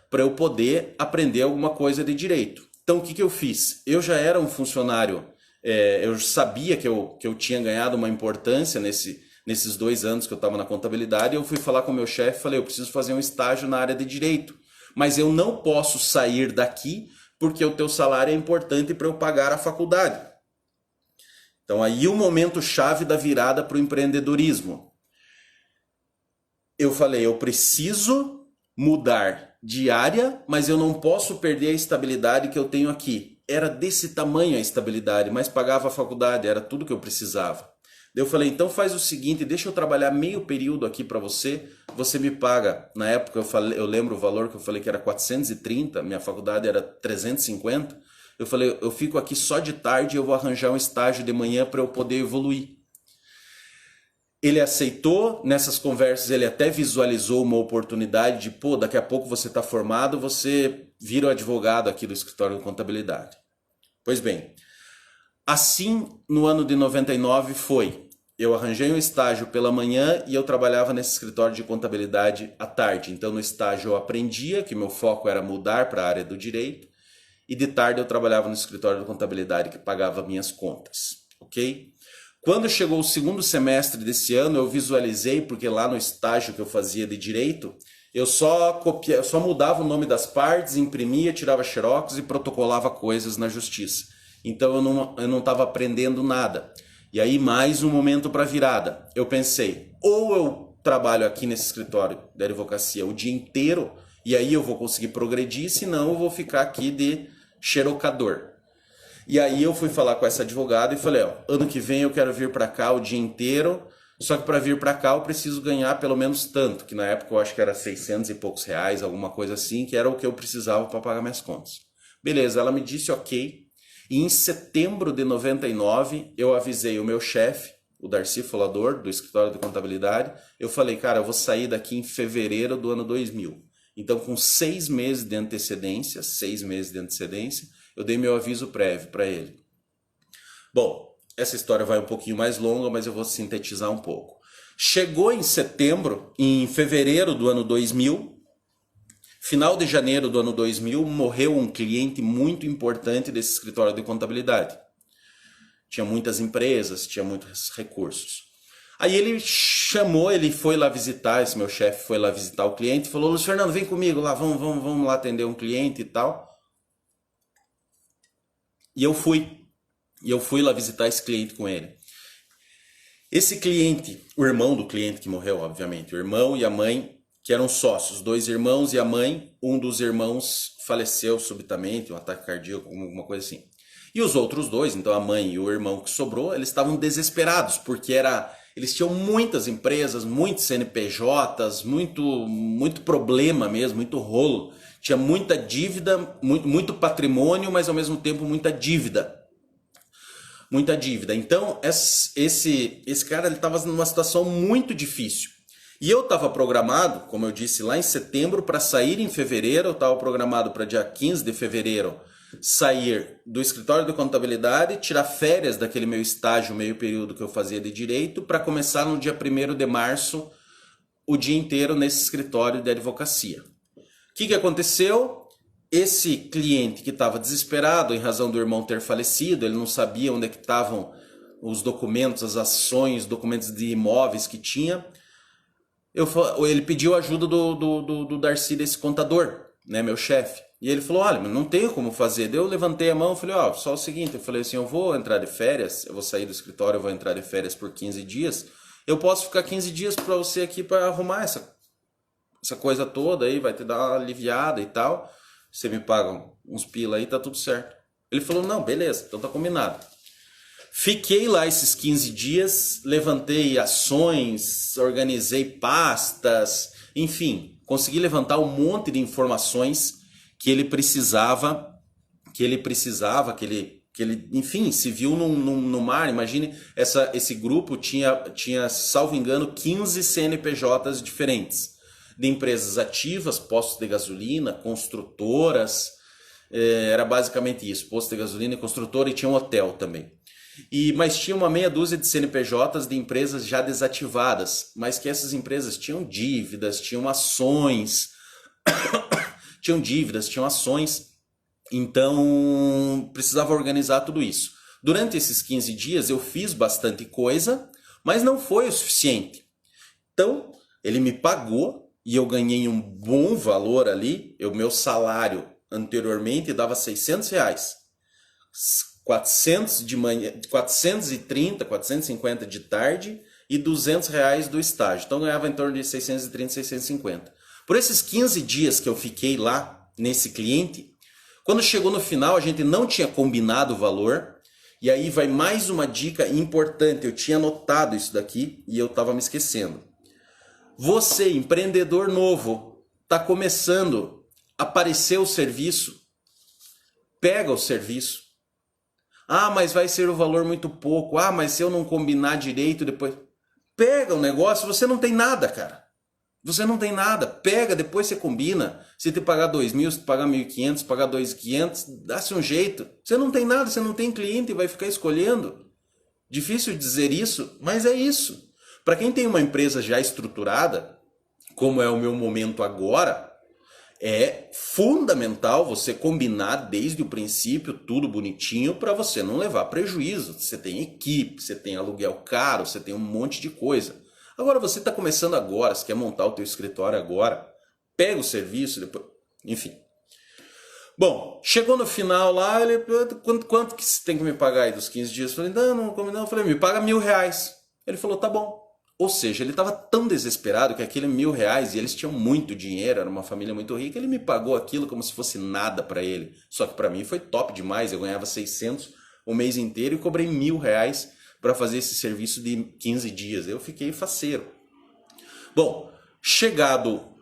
para eu poder aprender alguma coisa de Direito. Então o que eu fiz? Eu já era um funcionário, eu sabia que eu tinha ganhado uma importância nesses 2 anos que eu estava na contabilidade. Eu fui falar com o meu chefe e falei, eu preciso fazer um estágio na área de Direito, mas eu não posso sair daqui porque o teu salário é importante para eu pagar a faculdade. Então aí o momento chave da virada para o empreendedorismo. Eu falei, eu preciso mudar de área, mas eu não posso perder a estabilidade que eu tenho aqui. Era desse tamanho a estabilidade, mas pagava a faculdade, era tudo que eu precisava. Daí eu falei, então faz o seguinte, deixa eu trabalhar meio período aqui para você, você me paga. Na época eu lembro o valor que eu falei que era 430, minha faculdade era 350. Eu falei, eu fico aqui só de tarde e eu vou arranjar um estágio de manhã para eu poder evoluir. Ele aceitou, nessas conversas ele até visualizou uma oportunidade de, daqui a pouco você está formado, você vira o advogado aqui do escritório de contabilidade. Pois bem, assim no ano de 99 foi. Eu arranjei um estágio pela manhã e eu trabalhava nesse escritório de contabilidade à tarde. Então no estágio eu aprendia que meu foco era mudar para a área do direito e de tarde eu trabalhava no escritório de contabilidade que pagava minhas contas, ok? Quando chegou o segundo semestre desse ano, eu visualizei, porque lá no estágio que eu fazia de direito, eu só mudava o nome das partes, imprimia, tirava xerox e protocolava coisas na justiça. Então eu não estava aprendendo nada. E aí mais um momento para virada. Eu pensei, ou eu trabalho aqui nesse escritório da advocacia o dia inteiro, e aí eu vou conseguir progredir, senão eu vou ficar aqui de xerocador. E aí eu fui falar com essa advogada e falei, ó, ano que vem eu quero vir para cá o dia inteiro, só que para vir para cá eu preciso ganhar pelo menos tanto, que na época eu acho que era 600 e poucos reais, alguma coisa assim, que era o que eu precisava para pagar minhas contas. Beleza, ela me disse ok, e em setembro de 99 eu avisei o meu chefe, o Darcy Folador, do escritório de contabilidade, eu falei, cara, eu vou sair daqui em fevereiro do ano 2000. Então com 6 meses de antecedência, eu dei meu aviso prévio para ele. Bom, essa história vai um pouquinho mais longa, mas eu vou sintetizar um pouco. Chegou em fevereiro do ano 2000, final de janeiro do ano 2000, morreu um cliente muito importante desse escritório de contabilidade. Tinha muitas empresas, tinha muitos recursos. Aí ele foi lá visitar, esse meu chefe foi lá visitar o cliente e falou, Luiz Fernando, vem comigo lá, vamos lá atender um cliente e tal. E eu fui lá visitar esse cliente com ele. Esse cliente, o irmão do cliente que morreu, obviamente, o irmão e a mãe, que eram sócios, 2 irmãos e a mãe, um dos irmãos faleceu subitamente, um ataque cardíaco, alguma coisa assim. E os outros 2, então a mãe e o irmão que sobrou, eles estavam desesperados, porque eles tinham muitas empresas, muitos CNPJs, muito problema mesmo, muito rolo. Tinha muita dívida, muito patrimônio, mas ao mesmo tempo muita dívida. Muita dívida. Então, esse cara estava numa situação muito difícil. E eu estava programado, como eu disse, lá em setembro, para sair em fevereiro. Eu estava programado para dia 15 de fevereiro sair do escritório de contabilidade, tirar férias daquele meu estágio meio período que eu fazia de direito, para começar no dia 1º de março, o dia inteiro nesse escritório de advocacia. O que aconteceu? Esse cliente que estava desesperado em razão do irmão ter falecido, ele não sabia onde é que estavam os documentos, as ações, documentos de imóveis que tinha. Ele pediu ajuda do Darcy, desse contador, né, meu chefe. E ele falou, olha, mas não tenho como fazer. Daí eu levantei a mão e falei, ó, só o seguinte, eu falei assim, eu vou entrar de férias, eu vou sair do escritório, eu vou entrar de férias por 15 dias. Eu posso ficar 15 dias para você aqui para arrumar essa coisa toda aí, vai te dar uma aliviada e tal. Você me paga uns pila aí, tá tudo certo. Ele falou, não, beleza, então tá combinado. Fiquei lá esses 15 dias, levantei ações, organizei pastas, enfim, consegui levantar um monte de informações que ele precisava, enfim, se viu no mar. Imagine, esse grupo tinha, salvo engano, 15 CNPJs diferentes, de empresas ativas, postos de gasolina, construtoras, era basicamente isso, posto de gasolina e construtora, e tinha um hotel também. Mas tinha uma meia dúzia de CNPJs de empresas já desativadas, mas que essas empresas tinham dívidas, tinham ações, então precisava organizar tudo isso. Durante esses 15 dias eu fiz bastante coisa, mas não foi o suficiente. Então ele me pagou, e eu ganhei um bom valor ali. O meu salário anteriormente dava 600 reais. 400 de manhã, 430, 450 de tarde e 200 reais do estágio. Então eu ganhava em torno de 630, 650. Por esses 15 dias que eu fiquei lá nesse cliente, quando chegou no final a gente não tinha combinado o valor. E aí vai mais uma dica importante. Eu tinha anotado isso daqui e eu estava me esquecendo. Você, empreendedor novo, está começando a aparecer o serviço, pega o serviço. Ah, mas vai ser o valor muito pouco. Ah, mas se eu não combinar direito depois... Pega o negócio, você não tem nada, cara. Você não tem nada. Pega, depois você combina. Se te pagar 2.000, se te pagar 1.500, se pagar 2.500, dá-se um jeito. Você não tem nada, você não tem cliente e vai ficar escolhendo. Difícil dizer isso, mas é isso. Para quem tem uma empresa já estruturada, como é o meu momento agora, É fundamental você combinar desde o princípio tudo bonitinho para você não levar prejuízo. Você tem equipe, você tem aluguel caro, você tem um monte de coisa. Agora você está começando agora, você quer montar o teu escritório agora, pega o serviço, depois, enfim. Bom, chegou no final lá, ele, quanto que você tem que me pagar aí dos 15 dias? Eu falei, não combinamos. Eu falei, me paga R$1.000. Ele falou, tá bom. Ou seja, ele estava tão desesperado que aquele R$1.000, e eles tinham muito dinheiro, era uma família muito rica, ele me pagou aquilo como se fosse nada para ele. Só que para mim foi top demais, eu ganhava 600 o mês inteiro e cobrei R$1.000 para fazer esse serviço de 15 dias. Eu fiquei faceiro. Bom, chegado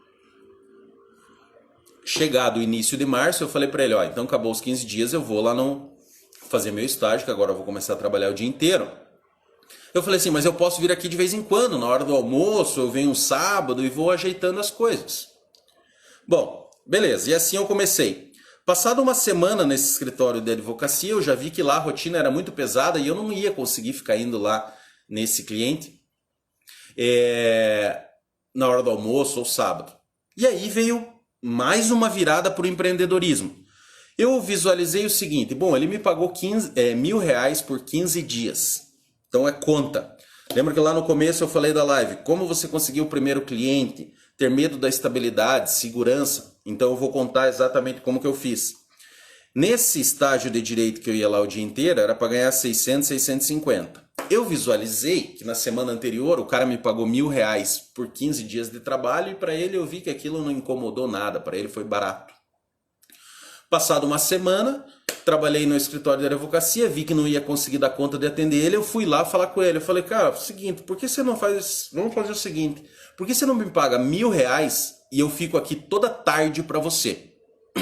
o início de março, eu falei para ele, ó, então acabou os 15 dias, eu vou lá fazer meu estágio, que agora eu vou começar a trabalhar o dia inteiro. Eu falei assim, mas eu posso vir aqui de vez em quando, na hora do almoço, eu venho um sábado e vou ajeitando as coisas. Bom, beleza, e assim eu comecei. Passada uma semana nesse escritório de advocacia, eu já vi que lá a rotina era muito pesada e eu não ia conseguir ficar indo lá nesse cliente na hora do almoço ou sábado. E aí veio mais uma virada para o empreendedorismo. Eu visualizei o seguinte, bom, ele me pagou R$1.000 por 15 dias. Então é conta. Lembra que lá no começo eu falei da live, como você conseguiu o primeiro cliente, ter medo da estabilidade, segurança. Então eu vou contar exatamente como que eu fiz. Nesse estágio de direito que eu ia lá o dia inteiro, era para ganhar 600, 650. Eu visualizei que na semana anterior o cara me pagou R$1.000 por 15 dias de trabalho e para ele eu vi que aquilo não incomodou nada, para ele foi barato. Passado uma semana, trabalhei no escritório de advocacia, vi que não ia conseguir dar conta de atender ele, eu fui lá falar com ele. Eu falei, cara, é o seguinte, por que você não faz... Vamos fazer o seguinte, por que você não me paga R$1.000 e eu fico aqui toda tarde para você?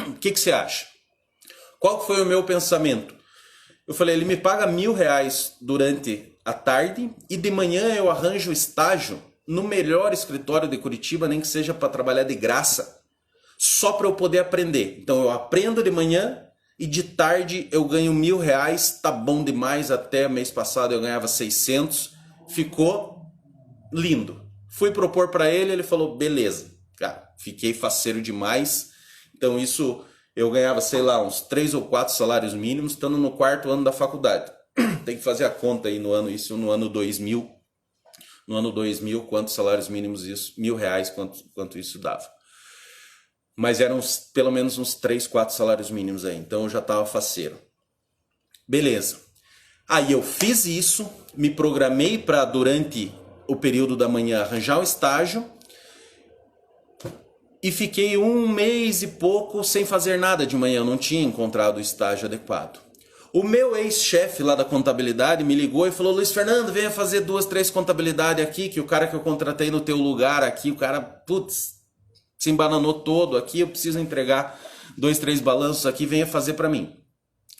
O que você acha? Qual foi o meu pensamento? Eu falei, ele me paga R$1.000 durante a tarde e de manhã eu arranjo estágio no melhor escritório de Curitiba, nem que seja para trabalhar de graça, só para eu poder aprender. Então eu aprendo de manhã e de tarde eu ganho R$1.000, tá bom demais. Até mês passado eu ganhava 600, ficou lindo. Fui propor para ele, ele falou, beleza. Cara, fiquei faceiro demais. Então isso eu ganhava, sei lá, uns 3 ou 4 salários mínimos, estando no 4º ano da faculdade. Tem que fazer a conta aí no ano 2000. No ano 2000, quantos salários mínimos isso? R$1.000, quanto isso dava. Mas eram pelo menos uns 3, 4 salários mínimos aí. Então eu já estava faceiro. Beleza. Aí eu fiz isso, me programei para durante o período da manhã arranjar um estágio e fiquei 1 mês e pouco sem fazer nada de manhã. Eu não tinha encontrado o estágio adequado. O meu ex-chefe lá da contabilidade me ligou e falou, Luiz Fernando, venha fazer 2, 3 contabilidades aqui, que o cara que eu contratei no teu lugar aqui, o cara, putz, se embananou todo aqui, eu preciso entregar 2, 3 balanços aqui, venha fazer para mim.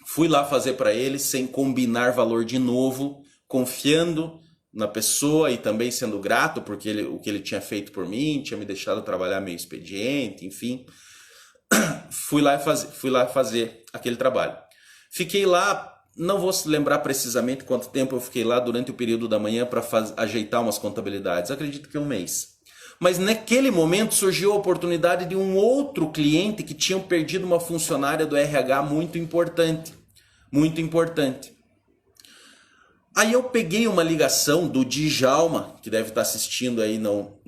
Fui lá fazer para ele sem combinar valor de novo, confiando na pessoa e também sendo grato porque o que ele tinha feito por mim, tinha me deixado trabalhar meio expediente, enfim. Fui lá fazer aquele trabalho. Fiquei lá, não vou lembrar precisamente quanto tempo eu fiquei lá durante o período da manhã para ajeitar umas contabilidades, acredito que 1 mês. Mas naquele momento surgiu a oportunidade de um outro cliente que tinha perdido uma funcionária do RH muito importante. Muito importante. Aí eu peguei uma ligação do Djalma, que deve estar assistindo aí, não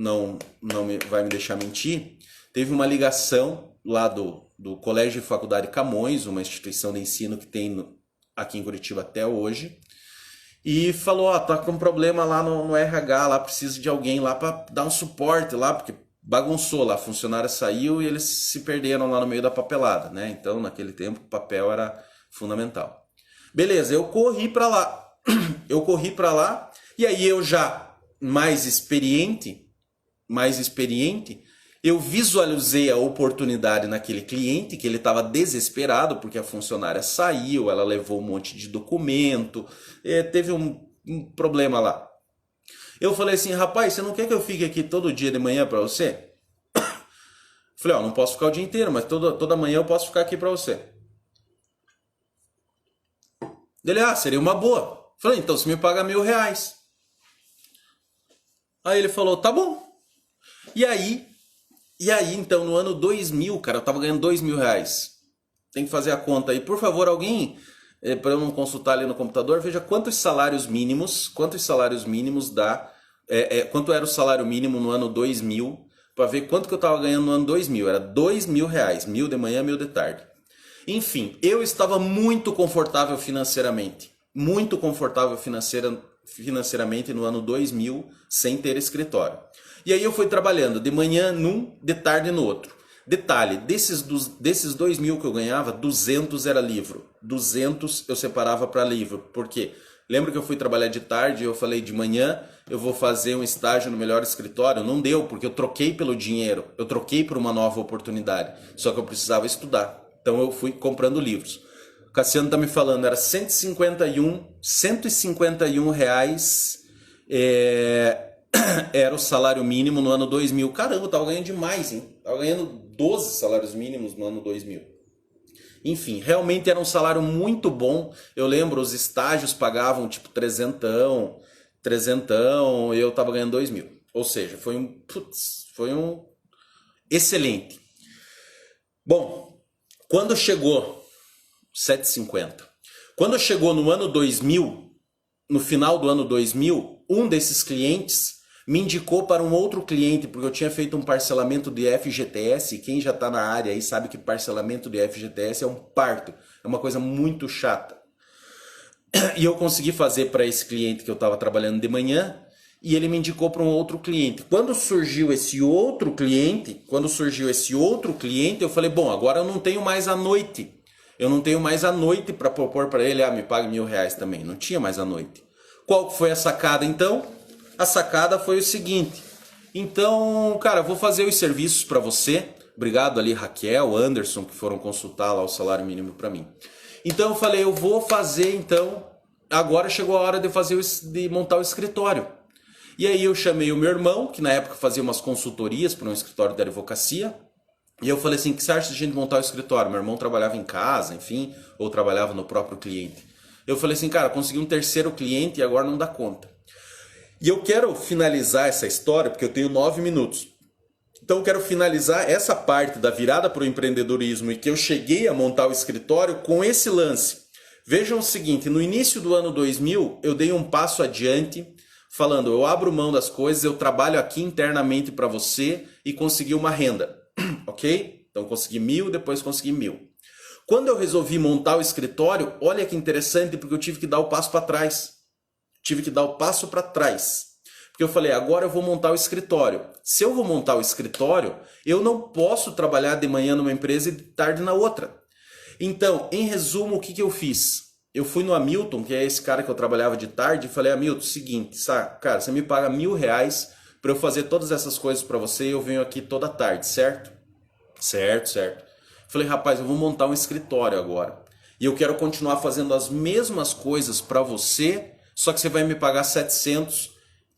vai me deixar mentir. Teve uma ligação lá do Colégio e Faculdade Camões, uma instituição de ensino que tem aqui em Curitiba até hoje. E falou, ó, tá com um problema lá no RH, lá precisa de alguém lá para dar um suporte lá, porque bagunçou lá, a funcionária saiu e eles se perderam lá no meio da papelada, né? Então, naquele tempo, o papel era fundamental. Beleza, eu corri para lá. E aí eu já mais experiente, eu visualizei a oportunidade naquele cliente, que ele estava desesperado porque a funcionária saiu, ela levou um monte de documento, teve um problema lá. Eu falei assim, rapaz, você não quer que eu fique aqui todo dia de manhã para você? Falei, ó, não posso ficar o dia inteiro, mas toda manhã eu posso ficar aqui para você. Ele, seria uma boa. Falei, então você me paga R$1.000. Aí ele falou, tá bom. E aí E aí, então, no ano 2000, cara, eu tava ganhando R$ 2.000. Tem que fazer a conta aí. Por favor, alguém, para eu não consultar ali no computador, veja quantos salários mínimos dá, quanto era o salário mínimo no ano 2000, para ver quanto que eu tava ganhando no ano 2000. Era R$ 2.000, 1.000 de manhã, 1.000 de tarde. Enfim, eu estava muito confortável financeiramente. Muito confortável financeiramente no ano 2000, sem ter escritório. E aí eu fui trabalhando de manhã num, de tarde no outro. Detalhe, desses 2.000 que eu ganhava, 200 era livro. 200 eu separava para livro. Por quê? Lembra que eu fui trabalhar de tarde e eu falei de manhã eu vou fazer um estágio no melhor escritório? Não deu, porque eu troquei pelo dinheiro. Eu troquei por uma nova oportunidade. Só que eu precisava estudar. Então eu fui comprando livros. O Cassiano tá me falando, era 151 reais, era o salário mínimo no ano 2000. Caramba, eu tava ganhando demais, hein? Tava ganhando 12 salários mínimos no ano 2000. Enfim, realmente era um salário muito bom. Eu lembro, os estágios pagavam tipo trezentão, e eu tava ganhando 2.000. Ou seja, foi um excelente. Bom, quando chegou 7,50. Quando chegou no ano 2000, no final do ano 2000, um desses clientes me indicou para um outro cliente, porque eu tinha feito um parcelamento de FGTS, e quem já está na área aí sabe que parcelamento de FGTS é um parto, é uma coisa muito chata. E eu consegui fazer para esse cliente que eu estava trabalhando de manhã, e ele me indicou para um outro cliente. Quando surgiu esse outro cliente, eu falei, bom, agora eu não tenho mais a noite. Eu não tenho mais a noite para propor para ele, me pague R$ 1.000 também. Não tinha mais a noite. Qual foi a sacada então? A sacada foi o seguinte. Então, cara, vou fazer os serviços para você. Obrigado ali, Raquel, Anderson, que foram consultar lá o salário mínimo para mim. Então eu falei, eu vou fazer então. Agora chegou a hora de montar o escritório. E aí eu chamei o meu irmão, que na época fazia umas consultorias para um escritório de advocacia. E eu falei assim, o que você acha de a gente montar o escritório? Meu irmão trabalhava em casa, enfim, ou trabalhava no próprio cliente. Eu falei assim, cara, consegui um terceiro cliente e agora não dá conta. E eu quero finalizar essa história, porque eu tenho 9 minutos. Então eu quero finalizar essa parte da virada para o empreendedorismo e que eu cheguei a montar o escritório com esse lance. Vejam o seguinte, no início do ano 2000, eu dei um passo adiante, falando, eu abro mão das coisas, eu trabalho aqui internamente para você e consegui uma renda. Ok? Então consegui 1.000, depois consegui 1.000. Quando eu resolvi montar o escritório, olha que interessante, porque eu tive que dar o passo para trás. Porque eu falei, agora eu vou montar o escritório. Se eu vou montar o escritório, eu não posso trabalhar de manhã numa empresa e de tarde na outra. Então, em resumo, o que eu fiz? Eu fui no Hamilton, que é esse cara que eu trabalhava de tarde, e falei, Hamilton, seguinte, sabe, cara, você me paga R$ 1.000 para eu fazer todas essas coisas para você e eu venho aqui toda tarde, certo? Certo. Falei, rapaz, eu vou montar um escritório agora. E eu quero continuar fazendo as mesmas coisas para você, só que você vai me pagar 700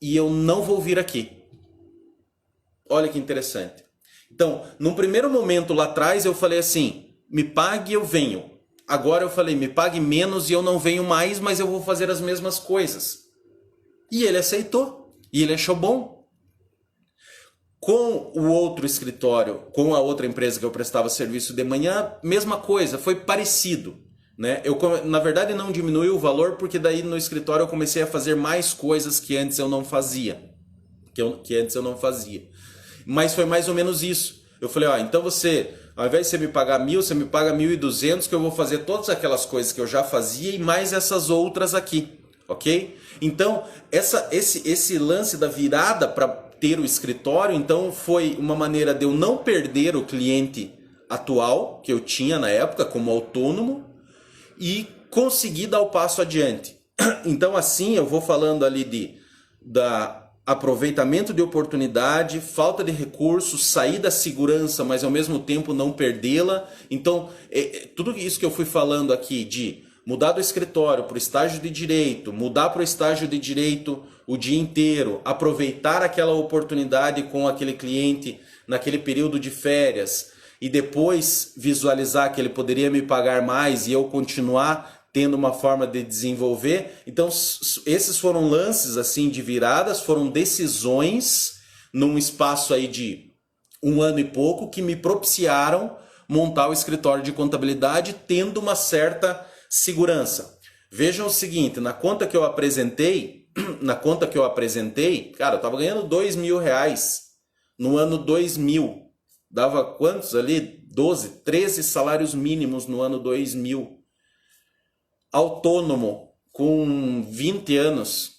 e eu não vou vir aqui. Olha que interessante. Então, num primeiro momento lá atrás, eu falei assim, me pague e eu venho. Agora eu falei, me pague menos e eu não venho mais, mas eu vou fazer as mesmas coisas. E ele aceitou. E ele achou bom. Com o outro escritório, com a outra empresa que eu prestava serviço de manhã, mesma coisa, foi parecido. Né? Eu, na verdade, não diminui o valor, porque daí no escritório eu comecei a fazer mais coisas que antes eu não fazia. Mas foi mais ou menos isso. Eu falei, então você, ao invés de você me pagar 1.000, você me paga 1.200, que eu vou fazer todas aquelas coisas que eu já fazia e mais essas outras aqui, ok? Então, esse lance da virada para ter o escritório, então foi uma maneira de eu não perder o cliente atual que eu tinha na época como autônomo e conseguir dar o passo adiante. Então assim eu vou falando ali da aproveitamento de oportunidade, falta de recursos, sair da segurança, mas ao mesmo tempo não perdê-la. Então tudo isso que eu fui falando aqui de mudar do escritório para o estágio de direito, mudar para o estágio de direito o dia inteiro, aproveitar aquela oportunidade com aquele cliente naquele período de férias e depois visualizar que ele poderia me pagar mais e eu continuar tendo uma forma de desenvolver. Então esses foram lances assim de viradas, foram decisões num espaço aí de um ano e pouco, que me propiciaram montar o escritório de contabilidade tendo uma certa segurança. Vejam o seguinte, na conta que eu apresentei, cara, eu estava ganhando R$ 2.000 no ano 2000. Dava quantos ali? 12, 13 salários mínimos no ano 2000. Autônomo, com 20 anos.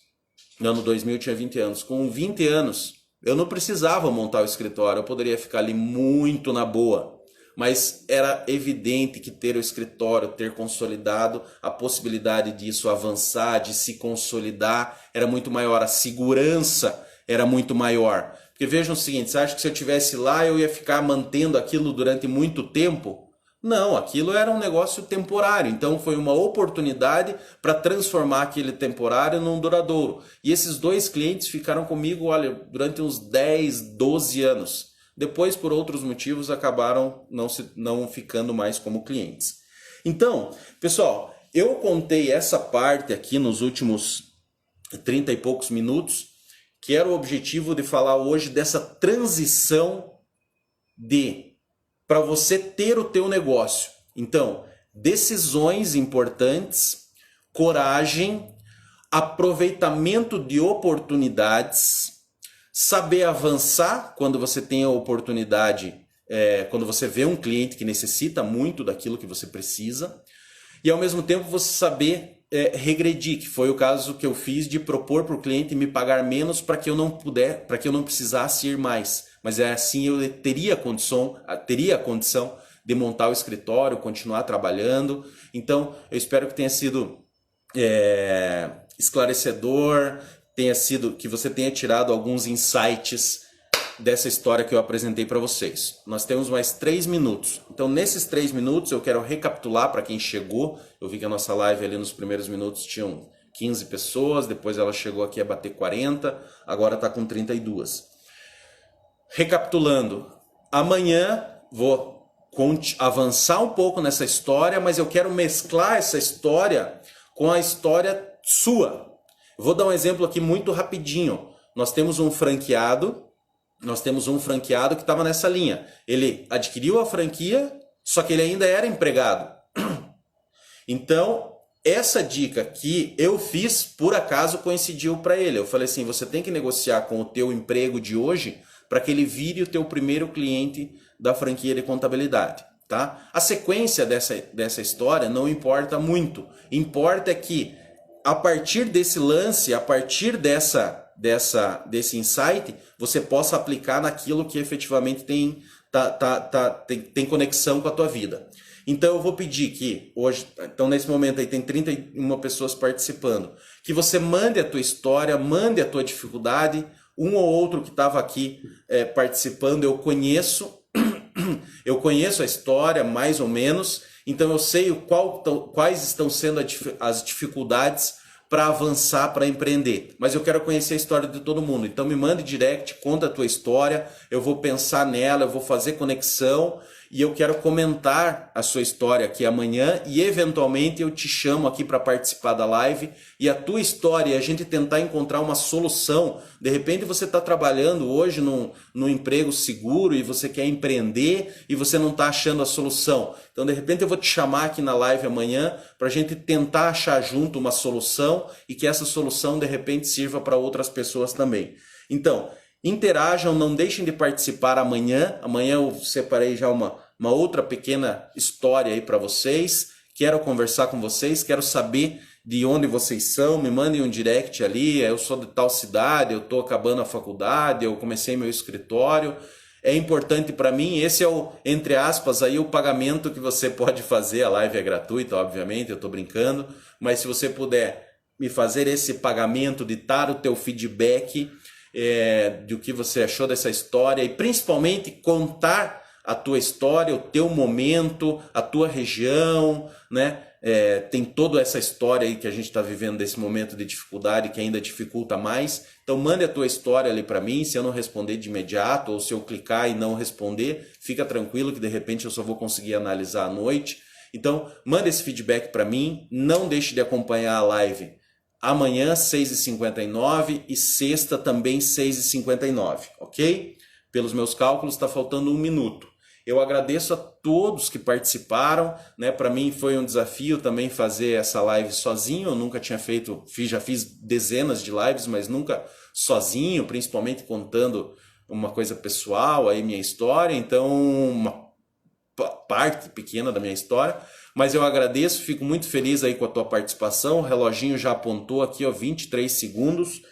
No ano 2000 eu tinha 20 anos. Com 20 anos, eu não precisava montar o escritório. Eu poderia ficar ali muito na boa. Mas era evidente que ter o escritório, ter consolidado, a possibilidade disso avançar, de se consolidar, era muito maior. A segurança era muito maior. Porque vejam o seguinte, você acha que se eu estivesse lá eu ia ficar mantendo aquilo durante muito tempo? Não, aquilo era um negócio temporário. Então foi uma oportunidade para transformar aquele temporário num duradouro. E esses 2 clientes ficaram comigo, olha, durante uns 10, 12 anos. Depois, por outros motivos, acabaram não ficando mais como clientes. Então, pessoal, eu contei essa parte aqui nos últimos 30 e poucos minutos, que era o objetivo de falar hoje dessa transição para você ter o teu negócio. Então, decisões importantes, coragem, aproveitamento de oportunidades, saber avançar quando você tem a oportunidade, quando você vê um cliente que necessita muito daquilo que você precisa, e ao mesmo tempo você saber regredir, que foi o caso que eu fiz de propor para o cliente me pagar menos para que eu não precisasse ir mais. Mas assim eu teria a condição de montar o escritório, continuar trabalhando. Então eu espero que tenha sido esclarecedor, que você tenha tirado alguns insights dessa história que eu apresentei para vocês. Nós temos mais 3 minutos. Então, nesses 3 minutos, eu quero recapitular para quem chegou. Eu vi que a nossa live ali nos primeiros minutos tinham 15 pessoas, depois ela chegou aqui a bater 40, agora está com 32. Recapitulando, amanhã vou avançar um pouco nessa história, mas eu quero mesclar essa história com a história sua. Vou dar um exemplo aqui muito rapidinho. Nós temos um franqueado que estava nessa linha. Ele adquiriu a franquia, só que ele ainda era empregado. Então, essa dica que eu fiz, por acaso coincidiu para ele. Eu falei assim, você tem que negociar com o teu emprego de hoje para que ele vire o teu primeiro cliente da franquia de contabilidade. Tá? A sequência dessa história não importa muito. Importa é que a partir desse lance, a partir desse insight, você possa aplicar naquilo que efetivamente tem conexão com a tua vida. Então eu vou pedir que hoje, então nesse momento aí tem 31 pessoas participando, que você mande a tua história, mande a tua dificuldade. Um ou outro que estava aqui participando eu conheço a história mais ou menos, então eu sei quais estão sendo as dificuldades para avançar, para empreender. Mas eu quero conhecer a história de todo mundo. Então me mande direct, conta a tua história, eu vou pensar nela, eu vou fazer conexão e eu quero comentar a sua história aqui amanhã e eventualmente eu te chamo aqui para participar da live e a tua história e a gente tentar encontrar uma solução. De repente você está trabalhando hoje num emprego seguro e você quer empreender e você não está achando a solução. Então de repente eu vou te chamar aqui na live amanhã para a gente tentar achar junto uma solução e que essa solução de repente sirva para outras pessoas também. Então, interajam, não deixem de participar amanhã. Amanhã eu separei já uma outra pequena história aí para vocês. Quero conversar com vocês, quero saber de onde vocês são. Me mandem um direct ali. Eu sou de tal cidade, eu estou acabando a faculdade, eu comecei meu escritório. É importante para mim, esse é o, entre aspas, aí o pagamento que você pode fazer. A live é gratuita, obviamente, eu estou brincando. Mas se você puder me fazer esse pagamento de dar o teu feedback do que você achou dessa história e principalmente contar a tua história, o teu momento, a tua região, né? Tem toda essa história aí que a gente está vivendo desse momento de dificuldade que ainda dificulta mais. Então mande a tua história ali para mim. Se eu não responder de imediato ou se eu clicar e não responder, fica tranquilo que de repente eu só vou conseguir analisar à noite. Então manda esse feedback para mim. Não deixe de acompanhar a live amanhã 6h59 e sexta também 6h59, ok? Pelos meus cálculos, está faltando 1 minuto. Eu agradeço a todos que participaram, né? Para mim foi um desafio também fazer essa live sozinho. Eu nunca tinha feito, já fiz dezenas de lives, mas nunca sozinho, principalmente contando uma coisa pessoal, aí minha história. Então, uma parte pequena da minha história. Mas eu agradeço, fico muito feliz aí com a tua participação. O reloginho já apontou aqui, ó, 23 segundos.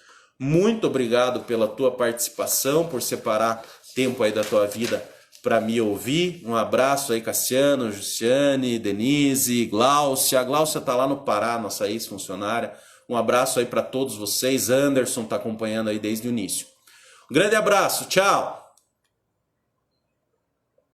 Muito obrigado pela tua participação, por separar tempo aí da tua vida para me ouvir. Um abraço aí, Cassiano, Jussiane, Denise, Gláucia. A Gláucia tá lá no Pará, nossa ex-funcionária. Um abraço aí para todos vocês. Anderson tá acompanhando aí desde o início. Um grande abraço, tchau!